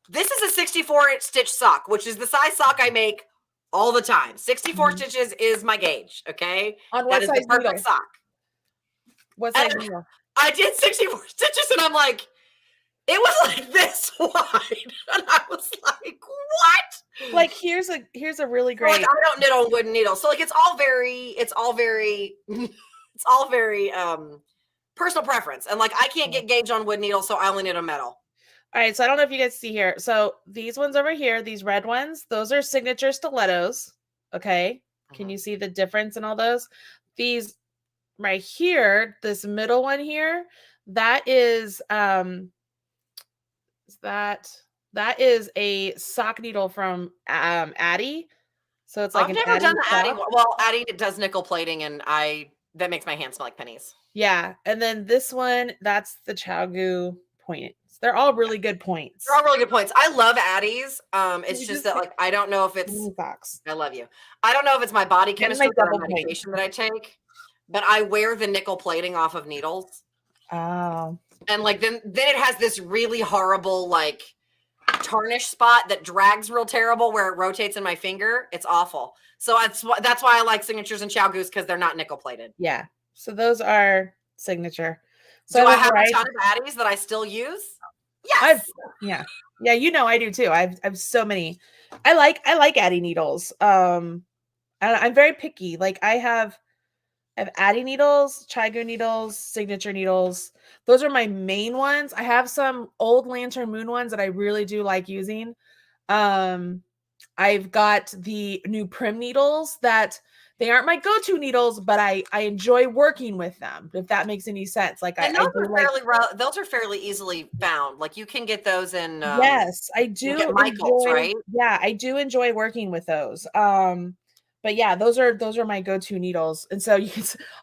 "This is a 64-inch stitch sock, which is the size sock I make all the time. 64 stitches is my gauge. Okay,
on what size
the perfect sock.
What size needle?
I did 64 stitches, and I'm like, it was like this wide, and I was like, what?
Like here's a really great.
Like I don't knit on wooden needles, so like it's all very personal preference, and like I can't get gauge on wood needles, so I only knit on metal.
All right, so I don't know if you guys see here. So these ones over here, these red ones, those are Signature stilettos. Okay, can you see the difference in all those? These right here, this middle one here, that is that is a sock needle from Addie. So it's like
I've never done the Addie one. Well, Addie does nickel plating, and that makes my hands smell like pennies.
Yeah, and then this one, that's the Xiaogu points. They're all really good points.
They're all really good points. I love Addies. It's just that like I don't know if it's
socks.
I love you. I don't know if it's my body chemistry or medication that I take, but I wear the nickel plating off of needles.
Oh.
And like then it has this really horrible like tarnish spot that drags real terrible where it rotates in my finger. It's awful. So that's why I like Signatures and Chow Goose, because they're not nickel plated.
Yeah. So those are Signature. So
Do I
have a
have a
variety.
ton of Addies that I still use?
I've
Yes.
yeah. Yeah, you know I do too. I've so many. I like Addie needles. And I'm very picky. Like I have Addie needles, Chigo needles, Signature needles. Those are my main ones. I have some old Lantern Moon ones that I really do like using. I've got the new Prim needles that they aren't my go-to needles, but I enjoy working with them. If that makes any sense, like
And
I
those
do
are
like.
those are fairly easily found. Like you can get those in.
Yes, I
You get
do
Michaels,
enjoy.
right?
Yeah, I do enjoy working with those. But yeah, those are my go-to needles, and so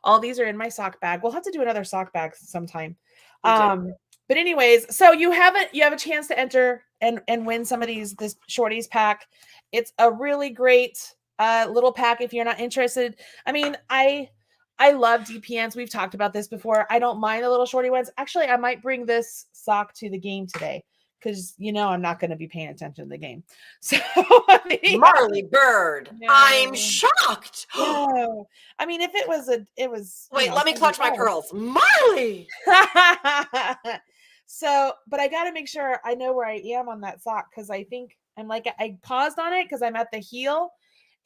all these are in my sock bag. We'll have to do another sock bag sometime.
We do.
But anyways, so you have a chance to enter and win some of this shorties pack. It's a really great little pack if you're not interested. I mean, I love DPNs. We've talked about this before. I don't mind the little shorty ones. Actually, I might bring this sock to the game today because I'm not going to be paying attention to the game. So
Marley Bird.
No.
I'm shocked.
No. I mean, if it was
Wait, let me clutch my pearls. Marley.
So, but I got to make sure I know where I am on that sock because I think I paused on it because I'm at the heel,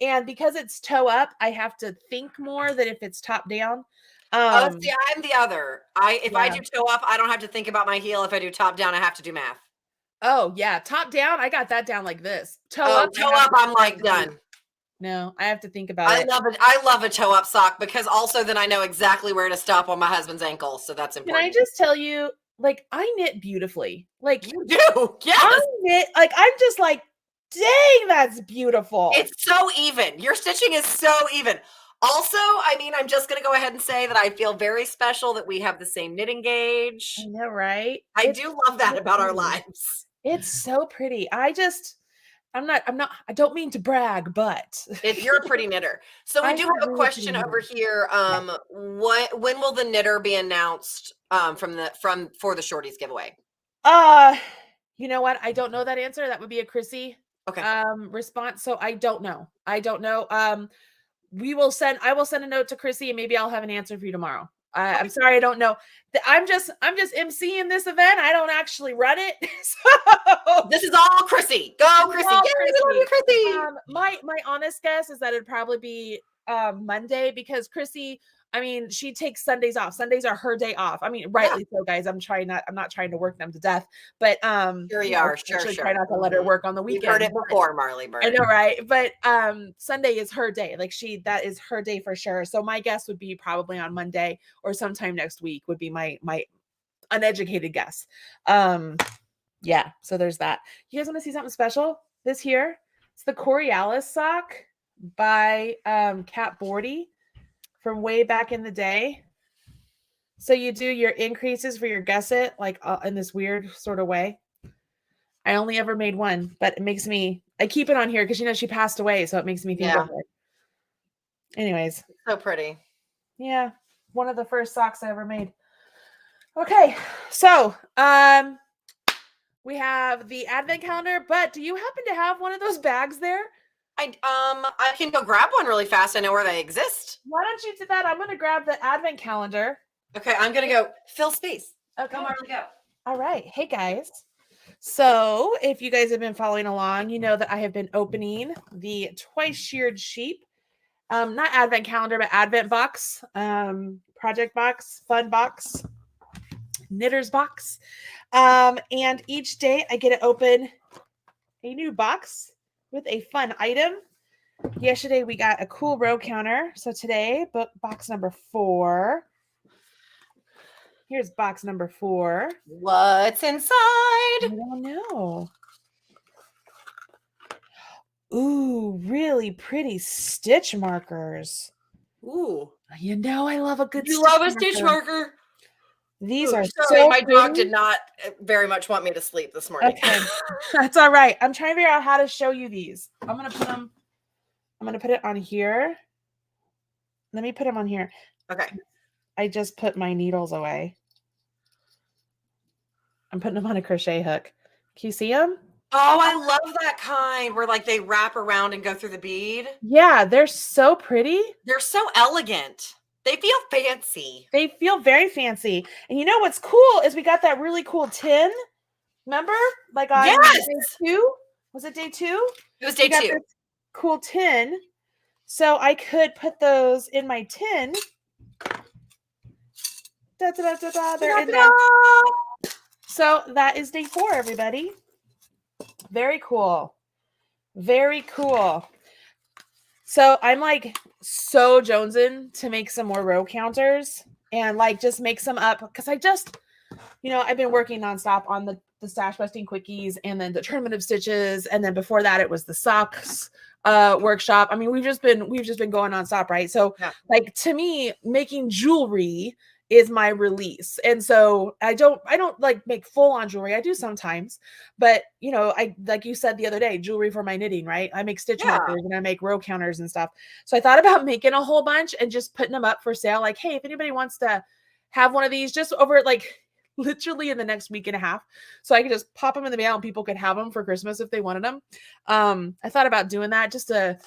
and because it's toe up, I have to think more than if it's top down.
See, I'm the other. If I
Yeah.
do toe up, I don't have to think about my heel. If I do top down, I have to do math.
Oh yeah, top down. I got that down like this. Toe
Oh,
up.
toe up, I'm like done.
No, I have to think about it.
love it. I love a toe up sock because also then I know exactly where to stop on my husband's ankle. So that's
Can I
important.
just tell you, like, I knit beautifully. Like
You do. Yes.
I knit, like, I'm just like, dang, that's beautiful.
It's so even. Your stitching is so even. Also, I mean, I'm just going to go ahead and say that I feel very special that we have the same knitting gauge.
I know, right?
I do love that about our lives.
It's so pretty. I don't mean to brag, but
You're a pretty knitter. So we
I
do
have
have a
really
question
pretty
over here. When will the knitter be announced for the shorties giveaway?
You know what? I don't know that answer. That would be a Chrissy response. So I don't know. I will send a note to Chrissy and maybe I'll have an answer for you tomorrow. I'm sorry, I don't know. I'm just emceeing this event. I don't actually run it. So
this is all Chrissy. Go, Chrissy. Yay, we love you, Chrissy.
My honest guess is that it'd probably be Monday because Chrissy, I mean, she takes Sundays off. Sundays are her day off. I mean, rightly so, guys. I'm not trying to work them to death, but
sure you are. Sure.
try not to let her work on the weekend.
You've heard it before, Marley Bird.
I know, right? But Sunday is her day. Like that is her day for sure. So my guess would be probably on Monday or sometime next week would be my uneducated guess. Yeah, so there's that. You guys want to see something special? This here, it's the Coriolis sock by Kat Bordy from way back in the day. So you do your increases for your gusset like in this weird sort of way. I only ever made one, but I keep it on here because she passed away, so it makes me think of her. Anyways.
It's so pretty.
Yeah, one of the first socks I ever made. Okay, so we have the advent calendar, but do you happen to have one of those bags there?
I can go grab one really fast. I know where they exist.
Why don't you do that? I'm going to grab the advent calendar.
Okay, I'm going to go fill space.
Okay.
Come on, go.
All right. Hey, guys. So if you guys have been following along, you know that I have been opening the Twice Sheared Sheep, not advent calendar, but advent box, project box, fun box, knitters box. And each day I get to open a new box with a fun item. Yesterday we got a cool row counter. So today, box number 4. Here's box number 4.
What's inside?
I don't know. Ooh, really pretty stitch markers.
Ooh.
I love a good
You love a stitch marker.
These are
sorry,
so
my
pretty.
dog did not very much want me to sleep this morning.
Okay. That's all right. I'm trying to figure out how to show you these. I'm going to put it on here. Let me put them on here.
Okay.
I just put my needles away. I'm putting them on a crochet hook. Can you see them?
Oh, I love that kind where like they wrap around and go through the bead.
Yeah, they're so pretty.
They're so elegant. They feel fancy.
They feel very fancy. And you know what's cool is we got that really cool tin. Remember? Like on
Yes!
day 2? Was it day 2?
It was day 2.
This cool tin. So I could put those in my tin. Da, da, da, da, da. They're in there. So that is day 4, everybody. Very cool. Very cool. So I'm like so jonesing to make some more row counters and like just make some up because I just, I've been working nonstop on the stash busting quickies and then the tournament of stitches. And then before that, it was the socks workshop. I mean, we've just been going nonstop, right? So like to me, making jewelry is my release. And so I don't like make full on jewelry. I do sometimes, but I, like you said the other day, jewelry for my knitting, right? I make stitch markers and I make row counters and stuff. So I thought about making a whole bunch and just putting them up for sale. Like, hey, if anybody wants to have one of these just over like literally in the next week and a half, so I could just pop them in the mail and people could have them for Christmas if they wanted them. I thought about doing that just to,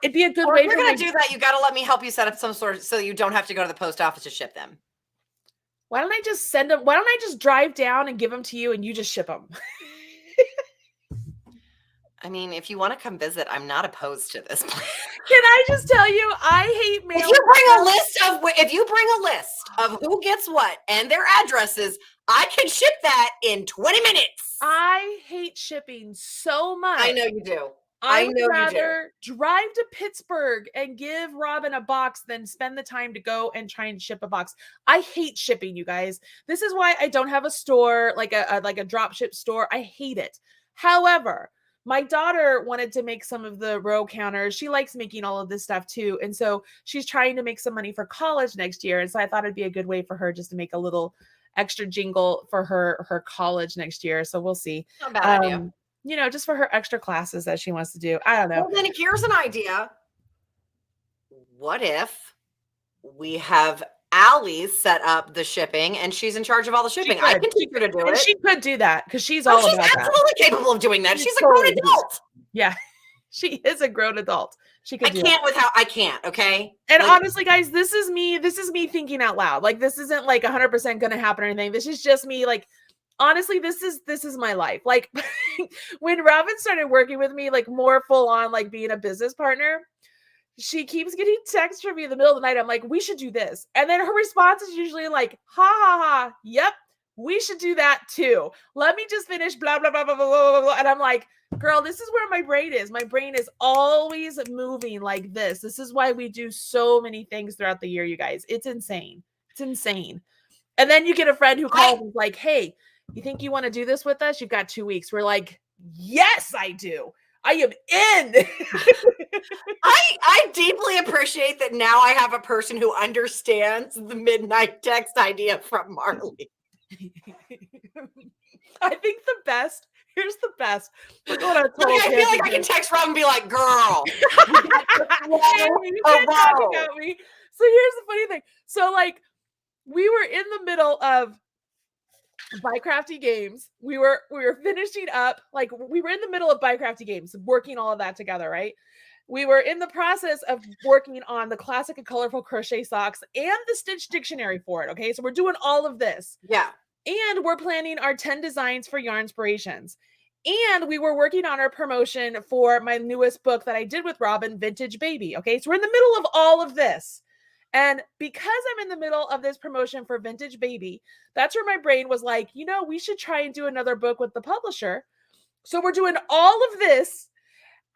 it'd be a good way.
If you're going to do that, you got to let me help you set up some sort of, so you don't have to go to the post office to ship them.
Why don't I just send them? Why don't I just drive down and give them to you and you just ship them?
I mean, if you want to come visit, I'm not opposed to this plan.
Can I just tell you, I hate mail.
If you bring a list of who gets what and their addresses, I can ship that in 20 minutes.
I hate shipping so much.
I know you do.
I would rather drive to Pittsburgh and give Robin a box than spend the time to go and try and ship a box. I hate shipping, you guys. This is why I don't have a store, like a drop ship store. I hate it. However, my daughter wanted to make some of the row counters. She likes making all of this stuff too. And so she's trying to make some money for college next year. And so I thought it'd be a good way for her just to make a little extra jingle for her college next year. So we'll see.
Not a bad idea.
Just for her extra classes that she wants to do. I don't know.
Well, then here's an idea. What if we have Allie set up the shipping and she's in charge of all the shipping? I can teach her to do it.
She could do that because she's all about that.
She's absolutely capable of doing that. She's a grown adult.
Yeah, she is a grown adult. She could.
I can't. Okay.
And honestly, guys, this is me thinking out loud. Like this isn't like 100% going to happen or anything. This is just me like. Honestly, this is my life. Like when Robin started working with me, like more full on, like being a business partner, she keeps getting texts from me in the middle of the night. I'm like, we should do this. And then her response is usually like, ha, ha, ha. Yep. We should do that too. Let me just finish blah, blah, blah, blah, blah, blah, blah. And I'm like, girl, this is where my brain is. My brain is always moving like this. This is why we do so many things throughout the year, you guys. It's insane. It's insane. And then you get a friend who calls and is like, hey, you think you want to do this with us? You've got 2 weeks. We're like, yes, I do. I am in.
I deeply appreciate that now I have a person who understands the midnight text idea from Marley.
I think here's the best. We're going on
I feel like I can text Rob and be like, girl.
You can't talk about me. So here's the funny thing. So like we were in the middle of By Crafty Games. We were finishing up, like we were in the middle of By Crafty Games, working all of that together, right? We were in the process of working on the classic and colorful crochet socks and the Stitch Dictionary for it. Okay, so we're doing all of this.
Yeah.
And we're planning our 10 designs for Yarnspirations. And we were working on our promotion for my newest book that I did with Robin, Vintage Baby. Okay, so we're in the middle of all of this. And because I'm in the middle of this promotion for Vintage Baby, that's where my brain was like, we should try and do another book with the publisher. So we're doing all of this.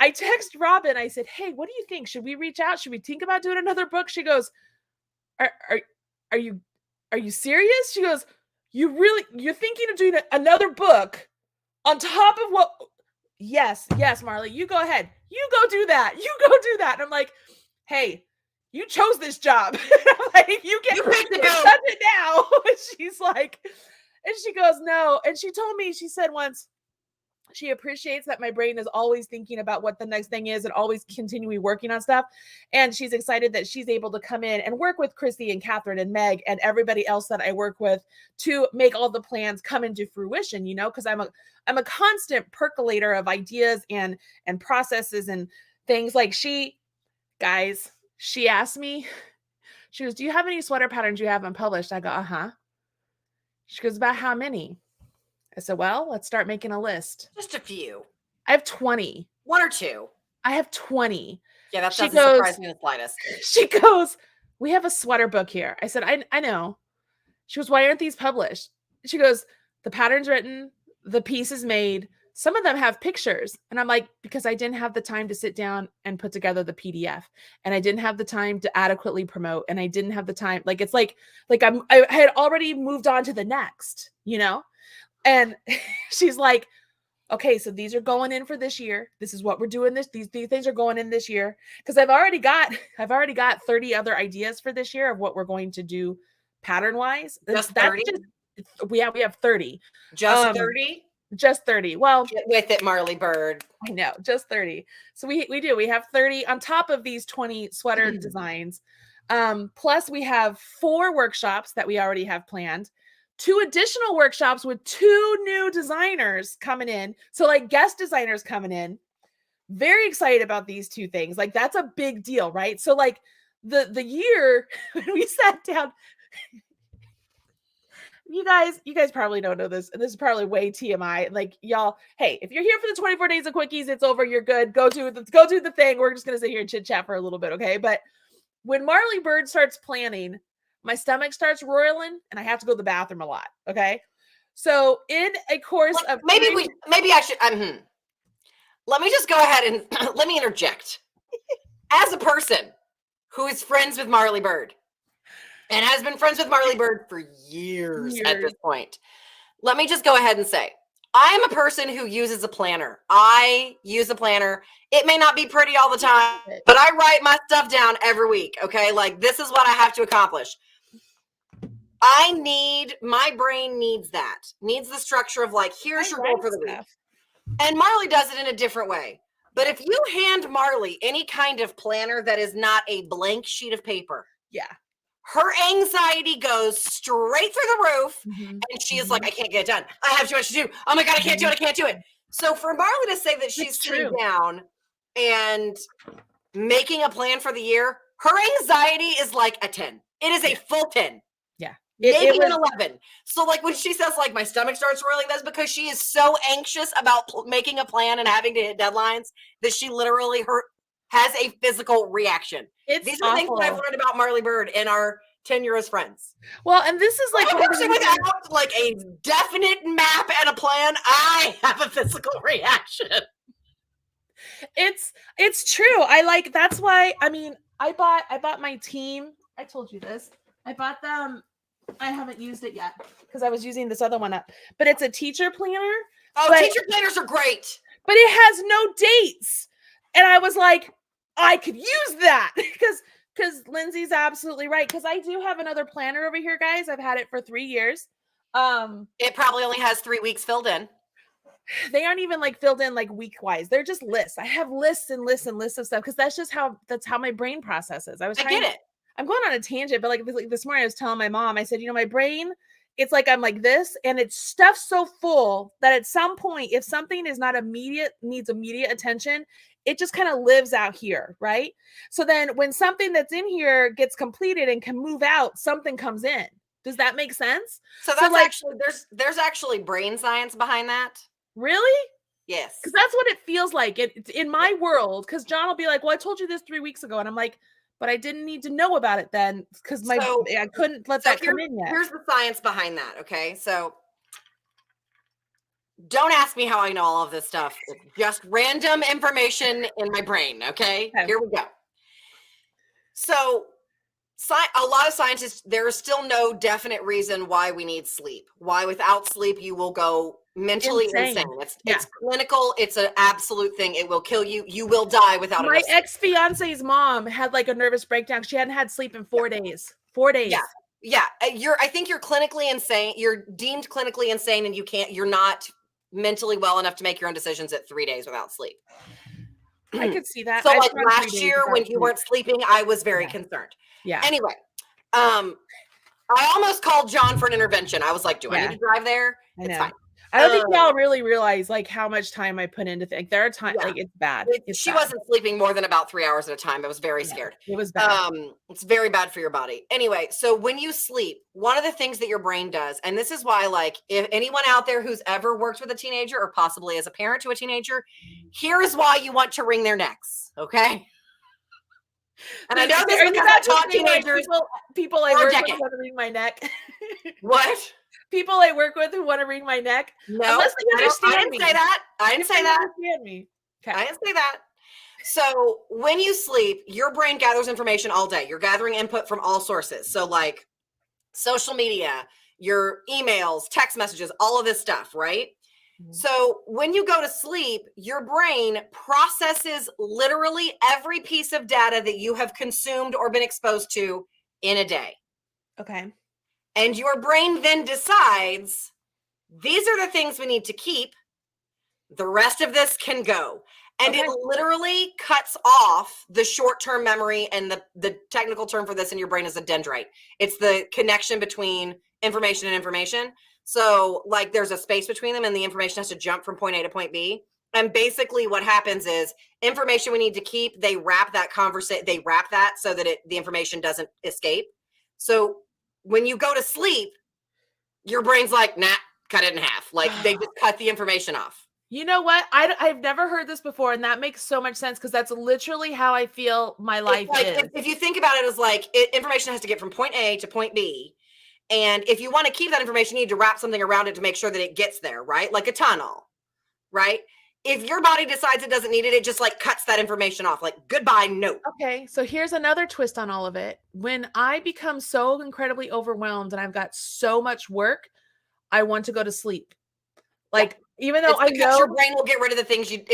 I text Robin. I said, hey, what do you think? Should we reach out? Should we think about doing another book? She goes, are you serious? She goes, you're thinking of doing another book on top of what? Yes, Marley, you go ahead. You go do that. And I'm like, hey, you chose this job. Like, you picked it now. She's like, and she goes, no. And she told me, she said once, She appreciates that my brain is always thinking about what the next thing is and always continually working on stuff. And she's excited that she's able to come in and work with Chrissy and Catherine and Meg and everybody else that I work with to make all the plans come into fruition, because I'm a constant percolator of ideas and processes and things. Like she asked me, she goes, "Do you have any sweater patterns you haven't published?" I go, "Uh-huh." She goes, "About how many?" I said, "Well, let's start making a list."
Just a few.
I have 20.
1 or 2.
I have 20.
Yeah, that
She
doesn't surprise me in the slightest.
She goes, "We have a sweater book here." I said, I know. She goes, "Why aren't these published?" She goes, "The pattern's written, the piece is made. Some of them have pictures." And I'm like, "Because I didn't have the time to sit down and put together the PDF. And I didn't have the time to adequately promote. And I didn't have the time." Like, it's like I had already moved on to the next, And she's like, "Okay, so these are going in for this year. This is what we're doing. These things are going in this year." Because I've already got 30 other ideas for this year of what we're going to do pattern wise.
Just 30?
We have 30.
Just 30?
Just 30. Well,
get with it, Marley Bird.
I know, just 30. So we have 30 on top of these 20 sweater designs. Plus we have 4 workshops that we already have planned. 2 additional workshops with 2 new designers coming in. So like guest designers coming in. Very excited about these 2 things. Like that's a big deal, right? So like the year when we sat down, you guys probably don't know this, and this is probably way TMI. Like y'all, hey, if you're here for the 24 days of Quickies, it's over. You're good. Go do the thing. We're just gonna sit here and chit chat for a little bit, okay? But when Marley Bird starts planning, my stomach starts roiling and I have to go to the bathroom a lot. Okay. So in a course of
maybe I should, let me just go ahead and let me interject. As a person who is friends with Marley Bird and has been friends with Marley Bird for years at this point, let me just go ahead and say, I'm a person who uses a planner. I use a planner. It may not be pretty all the time, but I write my stuff down every week. Okay. Like this is what I have to accomplish. My brain needs the structure of like, here's your goal for the week. And Marley does it in a different way. But if you hand Marley any kind of planner that is not a blank sheet of paper, her anxiety goes straight through the roof. And she is like, I can't get it done. I have too much to do. Oh my God, I can't do it. So for Marley to say that she's sitting down and making a plan for the year, her anxiety is like a 10. It is a full 10. Maybe an 11. So like when she says like my stomach starts roiling, that's because she is so anxious about making a plan and having to hit deadlines that she literally has a physical reaction. These are things that I've learned about Marley Bird in our 10 year as friends.
Well, and this is like
without like a definite map and a plan, I have a physical reaction.
It's true. That's why, I bought my team. I told you this. I bought them. I haven't used it yet because I was using this other one up, but it's a teacher planner.
Oh, teacher planners are great,
but it has no dates. And I was like, I could use that because Lindsay's absolutely right. Because I do have another planner over here, guys. I've had it for 3 years.
It probably only has 3 weeks filled in.
They aren't even like filled in like week wise. They're just lists. I have lists and lists and lists of stuff because that's how my brain processes. I get it. I'm going on a tangent, but like this morning I was telling my mom, I said, my brain, it's like I'm like this, and it's stuffed so full that at some point, if something is not needs immediate attention, it just kind of lives out here, right? So then when something that's in here gets completed and can move out, something comes in. Does that make sense?
So that's like, actually, there's actually brain science behind that.
Really?
Yes.
Because that's what it feels like in my world. Because John will be like, well, I told you this 3 weeks ago. And I'm like, but I didn't need to know about it then because I couldn't let that come in yet.
Here's the science behind that. Okay. So don't ask me how I know all of this stuff. It's just random information in my brain. Okay. Here we go. So a lot of scientists, there is still no definite reason why we need sleep. Why without sleep, you will go mentally insane. It's clinical. It's an absolute thing. It will kill you. You will die without it.
My ex-fiance's mom had like a nervous breakdown. She hadn't had sleep in 4 days. 4 days.
Yeah. I think you're clinically insane. You're deemed clinically insane and you're not mentally well enough to make your own decisions at 3 days without sleep.
I could see that.
So
I've
like
gone 3
last
days
year
without
when you
sleep.
weren't sleeping, I was very
Yeah.
concerned.
Yeah.
Anyway, I almost called John for an intervention. I was like, do I need to drive there?
I
It's
know.
fine.
I don't think y'all really realize like how much time I put into things. There are times
Yeah.
like it's bad.
She wasn't sleeping more than about 3 hours at a time. I was very scared.
It was bad.
It's very bad for your body. Anyway, so when you sleep, one of the things that your brain does, and this is why, like, if anyone out there who's ever worked with a teenager or possibly as a parent to a teenager, here is why you want to wring their necks. Okay. And I know this
Are you
because I
about to
taught
say, like,
teenagers
people I
for a
work with
decade.
want to wring my neck?
What?
People I work with who want to wring my neck?
No,
unless they understand
I didn't
me.
say that. I didn't say that.
Understand me. Okay.
I didn't say that. So when you sleep, your brain gathers information all day. You're gathering input from all sources. So like social media, your emails, text messages, all of this stuff, right? So when you go to sleep, your brain processes literally every piece of data that you have consumed or been exposed to in a day.
Okay.
And your brain then decides, these are the things we need to keep. The rest of this can go. And it literally cuts off the short-term memory, and the technical term for this in your brain is a dendrite. It's the connection between information and information. So like there's a space between them and the information has to jump from point A to point B. And basically what happens is information we need to keep, they wrap that so that the information doesn't escape. So when you go to sleep, your brain's like, nah, cut it in half. Like they just cut the information off.
You know what? I've never heard this before, and that makes so much sense because that's literally how I feel my life is.
If you think about it as like information has to get from point A to point B, and if you want to keep that information, you need to wrap something around it to make sure that it gets there, right? Like a tunnel, right? If your body decides it doesn't need it, it just like cuts that information off, like goodbye, no.
Okay, so here's another twist on all of it. When I become so incredibly overwhelmed and I've got so much work, I want to go to sleep. Like, even though I know
your brain will get rid of the things you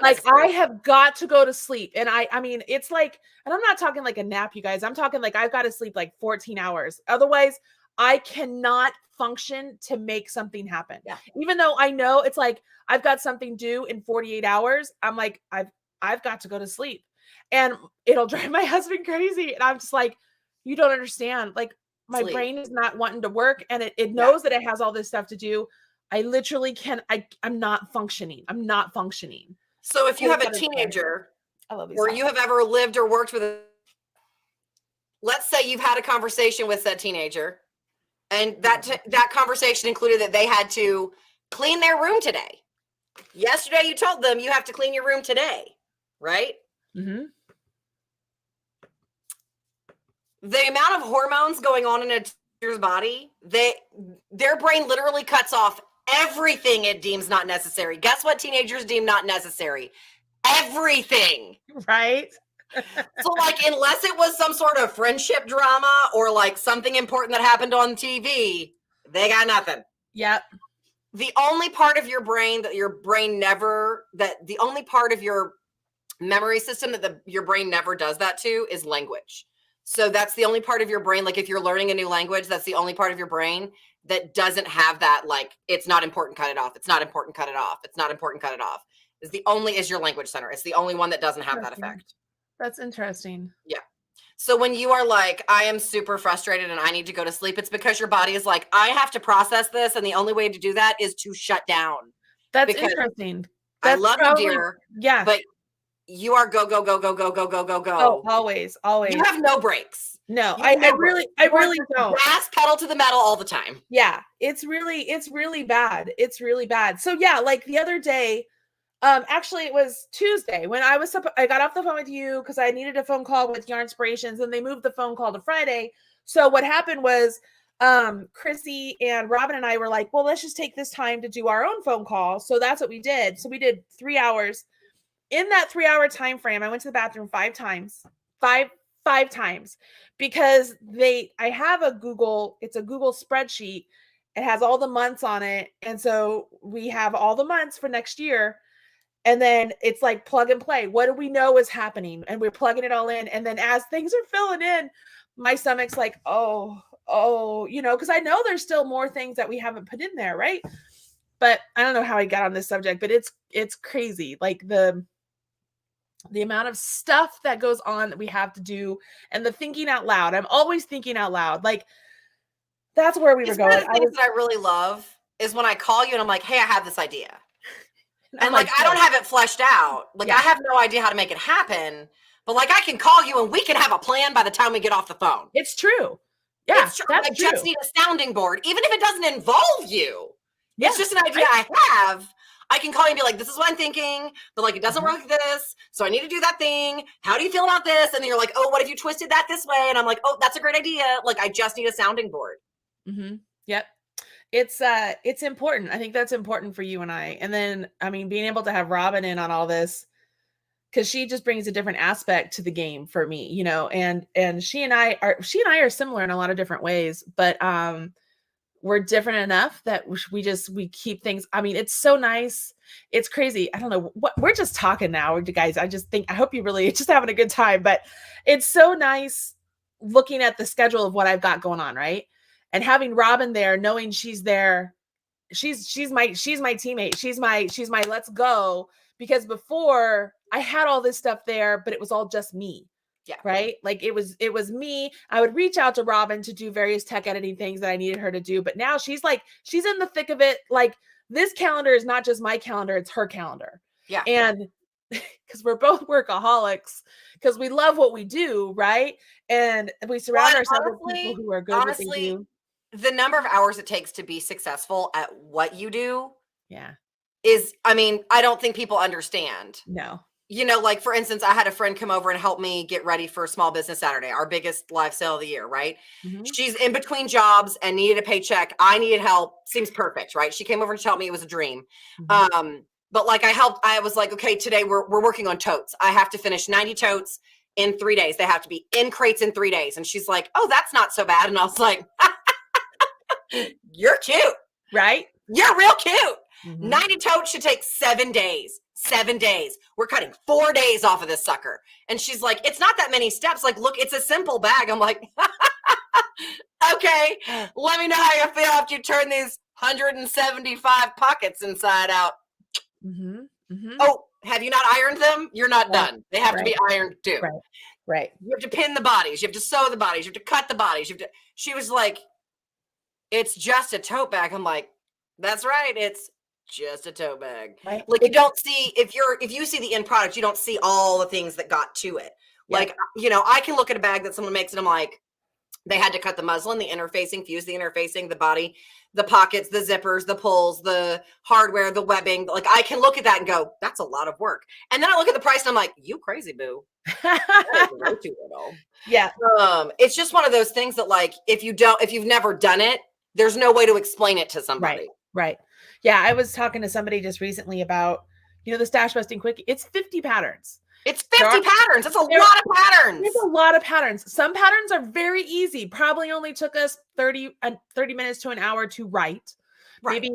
like I have got to go to sleep. And I mean, it's like, and I'm not talking like a nap, you guys. I'm talking like I've got to sleep like 14 hours. Otherwise, I cannot function to make something happen.
Yeah.
Even though I know it's like I've got something due in 48 hours, I'm like, I've got to go to sleep. And it'll drive my husband crazy. And I'm just like, you don't understand. Like my brain is not wanting to work, and it knows that it has all this stuff to do. I literally I'm not functioning. I'm not functioning.
So if you have a teenager or you have ever lived or worked with let's say you've had a conversation with that teenager, and that conversation included that they had to clean their room today. Yesterday you told them you have to clean your room today, right? Mm-hmm. The amount of hormones going on in a teenager's body, their brain literally cuts off everything it deems not necessary. Guess what teenagers deem not necessary? Everything.
Right?
So like, unless it was some sort of friendship drama or like something important that happened on TV, they got nothing.
Yep.
The only part of your brain that the only part of your memory system that your brain never does that to is language. So that's the only part of your brain. Like if you're learning a new language, that's the only part of your brain that doesn't have that, like, it's not important, cut it off. It's not important, cut it off. It's not important, cut it off. Is your language center. It's the only one that doesn't have that effect.
That's interesting.
Yeah. So when you are like, I am super frustrated and I need to go to sleep, it's because your body is like, I have to process this. And the only way to do that is to shut down.
That's interesting.
I love you, dear.
Yeah.
But you are go, go, go, go, go, go, go, go, go.
Oh, always. You
have no breaks.
No, I really don't.
Gas pedal to the metal all the time.
Yeah. It's really bad. It's really bad. So yeah, like the other day, actually it was Tuesday when I got off the phone with you because I needed a phone call with Yarnspirations, and they moved the phone call to Friday. So what happened was Chrissy and Robin and I were like, well, let's just take this time to do our own phone call. So that's what we did. So we did 3 hours. In that 3 hour time frame, I went to the bathroom 5 times. Five times, because I have a Google spreadsheet. It has all the months on it. And so we have all the months for next year. And then it's like plug and play. What do we know is happening? And we're plugging it all in. And then as things are filling in, my stomach's like, oh, because I know there's still more things that we haven't put in there, right? but I don't know how I got on this subject, but it's crazy. Like the amount of stuff that goes on that we have to do, and the thinking out loud. I'm always thinking out loud. Like that's where we were going.
One of the things that I really love is when I call you and I'm like, hey, I have this idea. And like, I don't have it fleshed out. Like, I have no idea how to make it happen. But like, I can call you and we can have a plan by the time we get off the phone.
It's true. Yeah,
it's true. I just need a sounding board, even if it doesn't involve you.
Yeah,
it's just an idea I have. I can call you and be like, this is what I'm thinking, but like, it doesn't work like this. So I need to do that thing. How do you feel about this? And then you're like, oh, what if you twisted that this way? And I'm like, oh, that's a great idea. Like, I just need a sounding board.
Yep. It's important. I think that's important for you and I. And then, I mean, being able to have Robin in on all this, because she just brings a different aspect to the game for me, you know, and she and I are similar in a lot of different ways, but we're different enough that we keep things. I mean, it's so nice. It's crazy. I don't know what we're just talking now, guys. I hope you really just having a good time, but it's so nice looking at the schedule of what I've got going on, right? And having Robin there, knowing she's there, she's my teammate. She's my let's go. Because before I had all this stuff there, but it was all just me.
Yeah.
Right. Like it was me. I would reach out to Robin to do various tech editing things that I needed her to do. But now she's in the thick of it. Like this calendar is not just my calendar, it's her calendar.
Yeah.
And because we're both workaholics, because we love what we do, right? And we surround ourselves with people who are good at what they do.
The number of hours it takes to be successful at what you do.
Yeah.
I mean, I don't think people understand.
No.
You know, like for instance, I had a friend come over and help me get ready for Small Business Saturday, our biggest live sale of the year, right? She's in between jobs and needed a paycheck. I needed help. Seems perfect, right? She came over to help me. It was a dream. But like I was like, okay, today we're working on totes. I have to finish 90 totes in 3 days. They have to be in crates in 3 days. And she's like, oh, that's not so bad. And I was like, you're cute.
Right?
You're real cute. 90 totes should take 7 days. 7 days. We're cutting 4 days off of this sucker. And she's like, it's not that many steps. Like, look, it's a simple bag. I'm like, okay, let me know how you feel after you turn these 175 pockets inside out. Oh, have you not ironed them? You're not done. They have to be ironed too.
Right.
You have to pin the bodies. You have to sew the bodies. You have to cut the bodies. She was like, it's just a tote bag. I'm like, that's right. It's just a tote bag. Right. Like you don't see, if you see the end product, you don't see all the things that got to it. Yeah. Like, you know, I can look at a bag that someone makes and I'm like, they had to cut the muslin, the interfacing, fuse the interfacing, the body, the pockets, the zippers, the pulls, the hardware, the webbing. Like I can look at that and go, that's a lot of work. And then I look at the price and I'm like, you crazy, boo. That is way too little.
Yeah.
It's just one of those things that like, if you've never done it, there's no way to explain it to somebody.
Right. Yeah. I was talking to somebody just recently about, you know, the stash busting quickie. It's 50 patterns.
It's 50 patterns. That's a lot of patterns.
It's a lot of patterns. Some patterns are very easy. Probably only took us 30 minutes to an hour to write. Maybe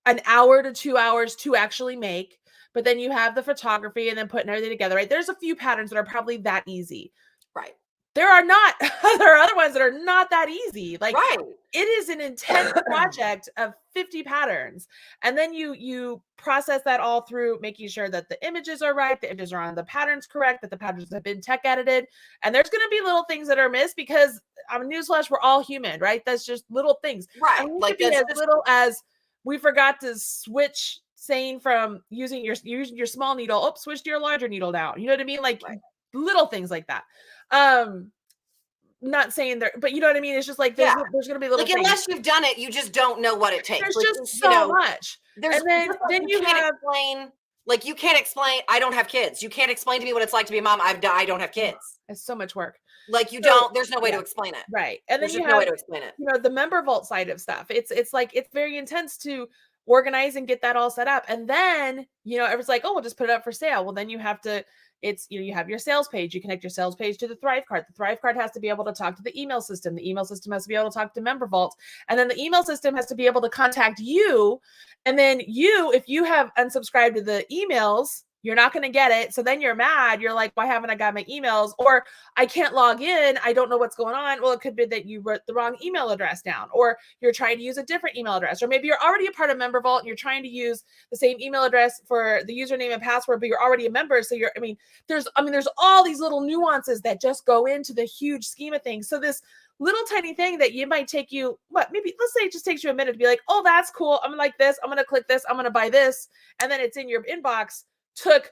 an hour to 2 hours to actually make. But then you have the photography and then putting everything together, right? There's a few patterns that are probably that easy.
Right.
There are other ones that are not that easy. Like it is an intense project of 50 patterns. And then you process that all through making sure that the images are right, the images are on the patterns correct, that the patterns have been tech edited. And there's going to be little things that are missed because newsflash, we're all human, right? That's just little things.
Right.
I mean, like as little as we forgot to switch saying from using your small needle, switch to your larger needle now. You know what I mean? Like little things like that. Not saying there, but you know what I mean? It's just like, there's going to be little
like,
things.
Unless you've done it, you just don't know what it takes.
There's
like,
just so much.
There's,
and then you
can't
have
explain, like you can't explain, I don't have kids. You can't explain to me what it's like to be a mom. I don't have kids.
It's so much work.
Like there's no way to explain it.
Right. And then
there's no way to explain it.
You know, the member vault side of stuff. It's like, it's very intense to organize and get that all set up. And then, you know, everyone's like, oh, we'll just put it up for sale. Well, then you have to, you have your sales page. You connect your sales page to the Thrive card. The Thrive card has to be able to talk to the email system. The email system has to be able to talk to Member Vault. And then the email system has to be able to contact you. And then if you have unsubscribed to the emails, You're not going to get it. So then you're mad. You're like, why haven't I got my emails? Or I can't log in. I don't know what's going on. Well, it could be that you wrote the wrong email address down, or you're trying to use a different email address, or maybe you're already a part of Member Vault and you're trying to use the same email address for the username and password, but you're already a member. So there's all these little nuances that just go into the huge scheme of things. So this little tiny thing that you might take you, maybe let's say it just takes you a minute to be like, oh, that's cool. I'm gonna like this. I'm going to click this. I'm going to buy this. And then it's in your inbox. Took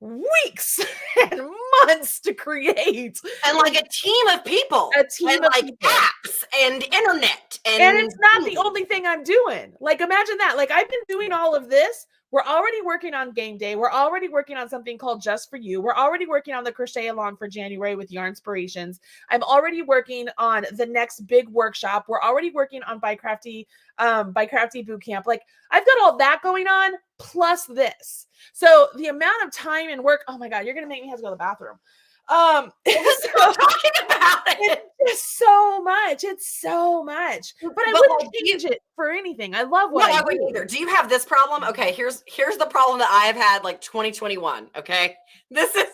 weeks and months to create,
and like a team of people, and like apps and internet,
and it's not the only thing I'm doing. Like, imagine that. Like, I've been doing all of this. We're already working on game day. We're already working on something called Just For You. We're already working on the crochet along for January with Yarn Inspirations. I'm already working on the next big workshop. We're already working on by Crafty Boot Camp. Like, I've got all that going on plus this. So the amount of time and work, oh my God, you're going to make me have to go to the bathroom.
So, talking about it.
It's so much. It's so much. But I wouldn't change it for anything. I love what I
wouldn't either. Do you have this problem? Okay, here's the problem that I've had like 2021. Okay. This is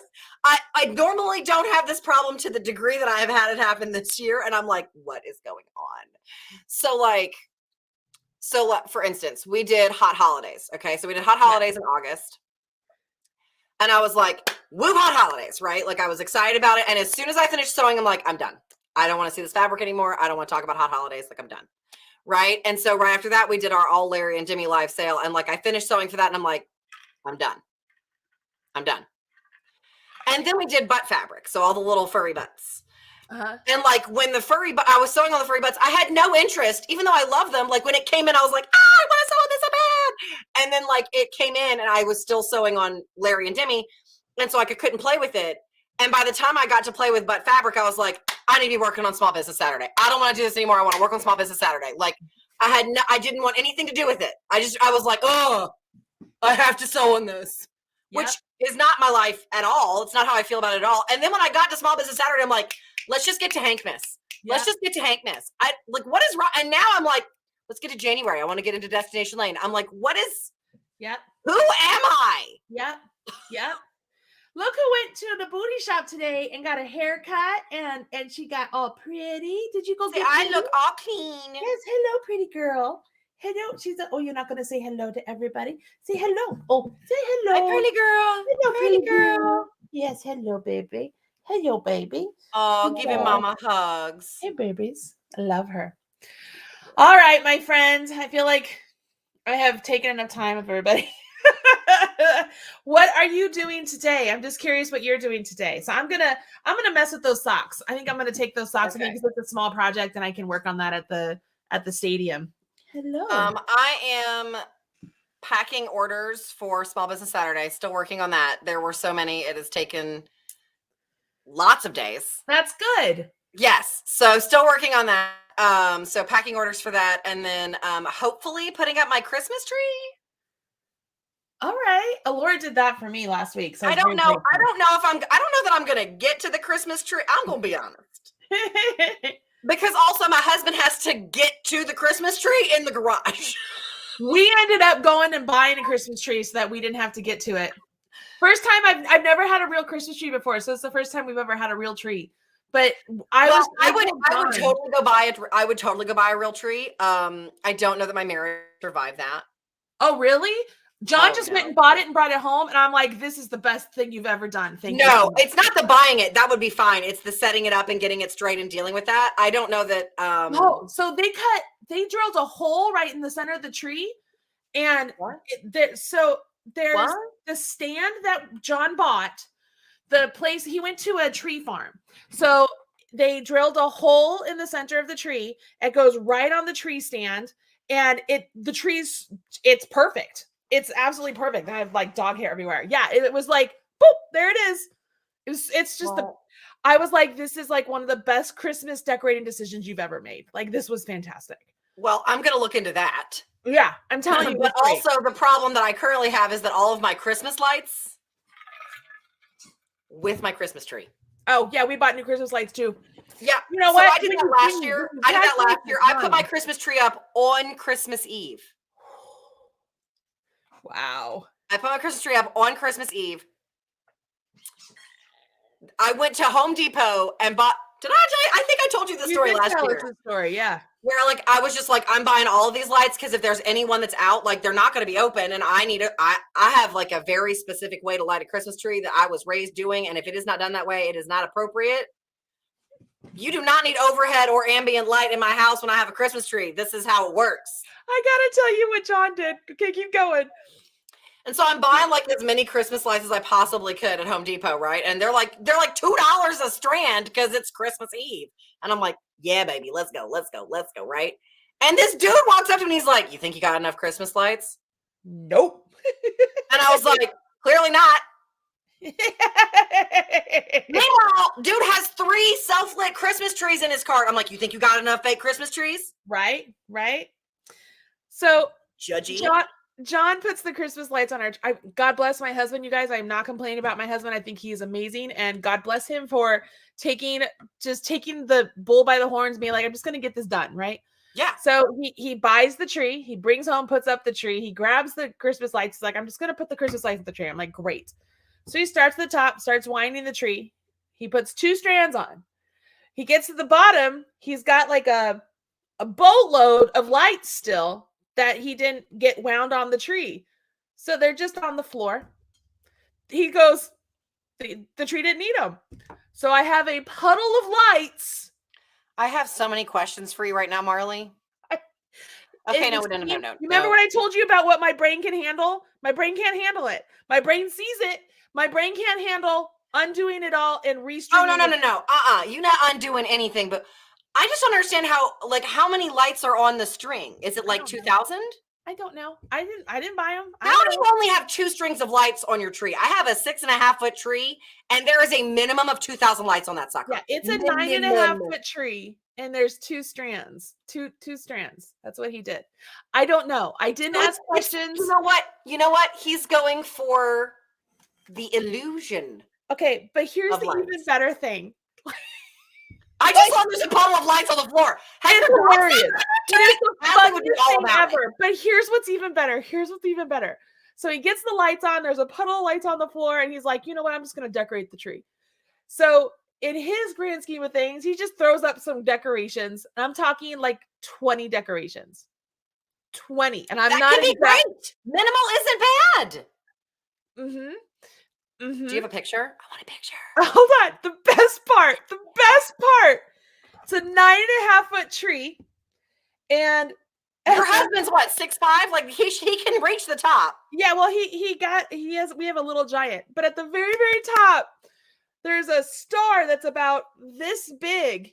I normally don't have this problem to the degree that I've had it happen this year. And I'm like, what is going on? So for instance, we did Hot Holidays. Okay. So we did Hot Holidays in August. And I was like, woo, Hot Holidays, right? Like, I was excited about it. And as soon as I finished sewing, I'm like, I'm done. I don't want to see this fabric anymore. I don't want to talk about Hot Holidays. Like, I'm done. Right. And so right after that, we did our all Larry and Demi live sale. And like, I finished sewing for that. And I'm like, I'm done. I'm done. And then we did butt fabric. So all the little furry butts. And like, when I was sewing on the furry butts, I had no interest, even though I love them. Like, when it came in, I was like, I want to sew on this so bad. And then like, it came in and I was still sewing on Larry and Demi. And so I couldn't play with it. And by the time I got to play with butt fabric, I was like, I need to be working on Small Business Saturday. I don't want to do this anymore. I want to work on Small Business Saturday. Like, I didn't want anything to do with it. I was like, oh, I have to sew on this, which is not my life at all. It's not how I feel about it at all. And then when I got to Small Business Saturday, I'm like, let's just get to Hankmas. Let's just get to Hankmas. What is wrong? And now I'm like, let's get to January. I want to get into Destination Lane. I'm like, who am I?
Look who went to the booty shop today and got a haircut and she got all pretty. Did you go get
I look all clean.
Yes, hello, pretty girl. Hello. You're not going to say hello to everybody. Say hello. Oh, say hello.
Hi, pretty girl.
Hello, pretty girl. Yes, hello, baby. Hello, baby.
Oh, giving mama hugs.
Hey, babies. I love her. All right, my friends. I feel like I have taken enough time of everybody. What are you doing today? I'm just curious what you're doing today. So I'm gonna mess with those socks. I think I'm gonna take those socks. Okay. I think it's a small project, and I can work on that at the stadium. Hello.
I am packing orders for Small Business Saturday. Still working on that. There were so many. It has taken lots of days.
That's good.
Yes. So still working on that. So packing orders for that, and then hopefully putting up my Christmas tree.
All right. Laura did that for me last week. So
I don't know that I'm going to get to the Christmas tree. I'm going to be honest. Because also my husband has to get to the Christmas tree in the garage.
We ended up going and buying a Christmas tree so that we didn't have to get to it. First time I've never had a real Christmas tree before. So it's the first time we've ever had a real tree. But I would
totally go buy it. I would totally go buy a real tree. I don't know that my marriage survived that.
Oh, really? John went and bought it and brought it home. And I'm like, this is the best thing you've ever done. Thank you.
No, it's not the buying it. That would be fine. It's the setting it up and getting it straight and dealing with that. I don't know that.
So they drilled a hole right in the center of the tree. And there's the stand that John bought, the place he went to a tree farm. So they drilled a hole in the center of the tree. It goes right on the tree stand. And it's perfect. It's absolutely perfect. I have like dog hair everywhere. Yeah, it was like, boop, there it is. It's just I was like, this is like one of the best Christmas decorating decisions you've ever made. Like, this was fantastic.
Well, I'm going to look into that.
Yeah, I'm telling you.
But also the problem that I currently have is that all of my Christmas lights with my Christmas tree.
Oh, yeah, we bought new Christmas lights too.
Yeah.
You know what?
I did that last year. I put my Christmas tree up on Christmas Eve.
Wow.
I put my Christmas tree up on Christmas Eve. I went to Home Depot and bought. Did I tell you? I think I told you this story last year.
The story, yeah.
Where like I was just like, I'm buying all of these lights because if there's anyone that's out, like they're not going to be open, and I need I have like a very specific way to light a Christmas tree that I was raised doing, and if it is not done that way, it is not appropriate. You do not need overhead or ambient light in my house when I have a Christmas tree. This is how it works.
I gotta tell you what John did. Okay, keep going.
And so I'm buying like as many Christmas lights as I possibly could at Home Depot, right? And they're like $2 a strand because it's Christmas Eve. And I'm like, yeah, baby, let's go, right? And this dude walks up to me and he's like, you think you got enough Christmas lights?
Nope.
And I was like, clearly not. Meanwhile, dude has 3 self-lit Christmas trees in his cart. I'm like, you think you got enough fake Christmas trees?
Right. So
Judgy.
John puts the Christmas lights on our. God bless my husband, you guys. I'm not complaining about my husband. I think he is amazing, and God bless him for taking the bull by the horns, being like, I'm just going to get this done, right?
Yeah.
So he buys the tree, he brings home, puts up the tree, he grabs the Christmas lights. He's like, I'm just going to put the Christmas lights on the tree. I'm like, great. So he starts at the top, starts winding the tree. He puts 2 strands on. He gets to the bottom. He's got like a boatload of lights still that he didn't get wound on the tree. So they're just on the floor. He goes, the tree didn't need them. So I have a puddle of lights.
I have so many questions for you right now, Marley. Okay, no.
You remember what I told you about what my brain can handle? My brain can't handle it. My brain sees it. My brain can't handle undoing it all and restringing.
Oh, no. You're not undoing anything, but I just don't understand how many lights are on the string? Is it like 2,000?
I don't know. I didn't buy them.
How do you only have 2 strings of lights on your tree? I have a 6.5-foot tree, and there is a minimum of 2,000 lights on that sucker.
Yeah, it's a 9.5-foot tree, and there's 2 strands. Two strands. That's what he did. I don't know. I didn't ask questions.
You know what? He's going for the illusion.
Okay, but here's the even better thing.
I just love there's a puddle of lights on the floor.
It's hilarious. It is the funniest thing ever. But here's what's even better. So he gets the lights on. There's a puddle of lights on the floor. And he's like, you know what? I'm just going to decorate the tree. So in his grand scheme of things, he just throws up some decorations. I'm talking like 20 decorations. 20. And I'm
that
not
can be great. Minimal isn't bad.
Mm-hmm.
Do you have a picture? I want a picture.
Hold on. The best part. It's a 9.5-foot tree. And
your husband's what, 6'5"? Like he can reach the top.
Yeah, well, we have a little giant. But at the very, very top, there's a star that's about this big.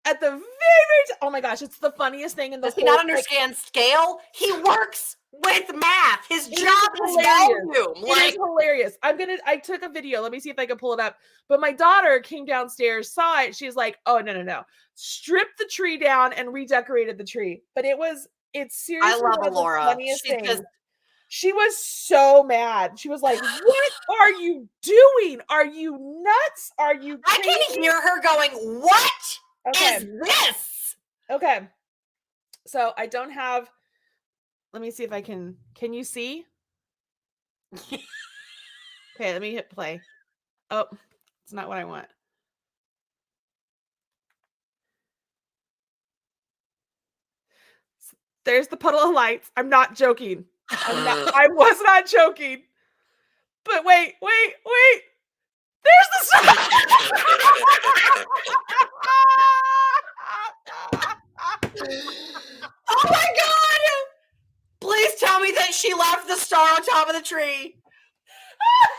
At the very, very top. Oh my gosh, it's the funniest thing in the
Does he not understand scale? He works with math. His job is volume.
It is hilarious. I took a video. Let me see if I can pull it up. But my daughter came downstairs, saw it. She's like, oh, no. Stripped the tree down and redecorated the tree. But it's seriously
I love
Laura.
The funniest thing.
She was so mad. She was like, what are you doing? Are you nuts? Are you crazy?
I can hear her going, what is this?
Okay. So I don't have. Let me see if I can you see? Okay, let me hit play. Oh, it's not what I want. There's the puddle of lights. I'm not joking. I was not joking. But wait. There's the star.
Oh my God! Please tell me that she left the star on top of the tree.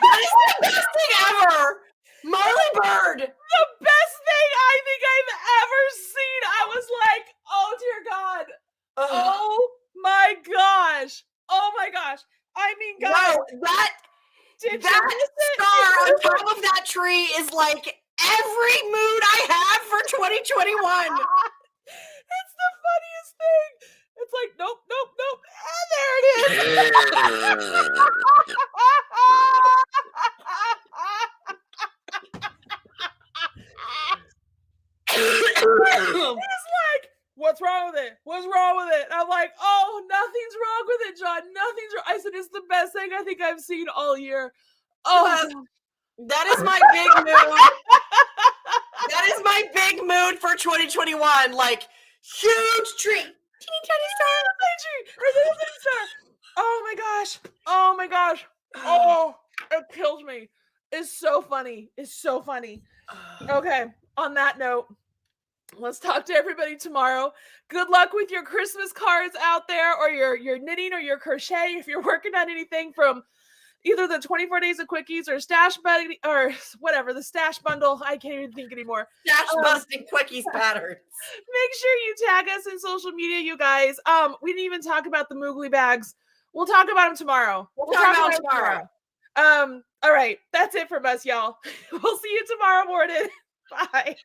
That is the best thing ever. Marley Bird.
The best thing I think I've ever seen. I was like, oh dear God. Oh my gosh. I mean, guys.
Wow, that star on top of that tree is like every mood I have for 2021.
It's the funniest thing. It's like, nope. And there it is. It's like, what's wrong with it? And I'm like, oh, nothing's wrong with it, John. Nothing's wrong. I said, it's the best thing I think I've seen all year. Oh,
that is my big mood. That is my big mood for 2021. Like, huge tree. Teeny tiny
star. Oh my gosh. Oh my gosh. Oh, it kills me. It's so funny. It's so funny. Okay. On that note, let's talk to everybody tomorrow. Good luck with your Christmas cards out there, or your knitting or your crochet. If you're working on anything from either the 24 days of quickies or stash buddy or whatever, the stash bundle. I can't even think anymore.
Stash busting quickies patterns.
Make sure you tag us in social media, you guys. We didn't even talk about the Moogly bags. We'll talk about them tomorrow.
We'll talk about them tomorrow.
All right. That's it from us, y'all. We'll see you tomorrow morning. Bye.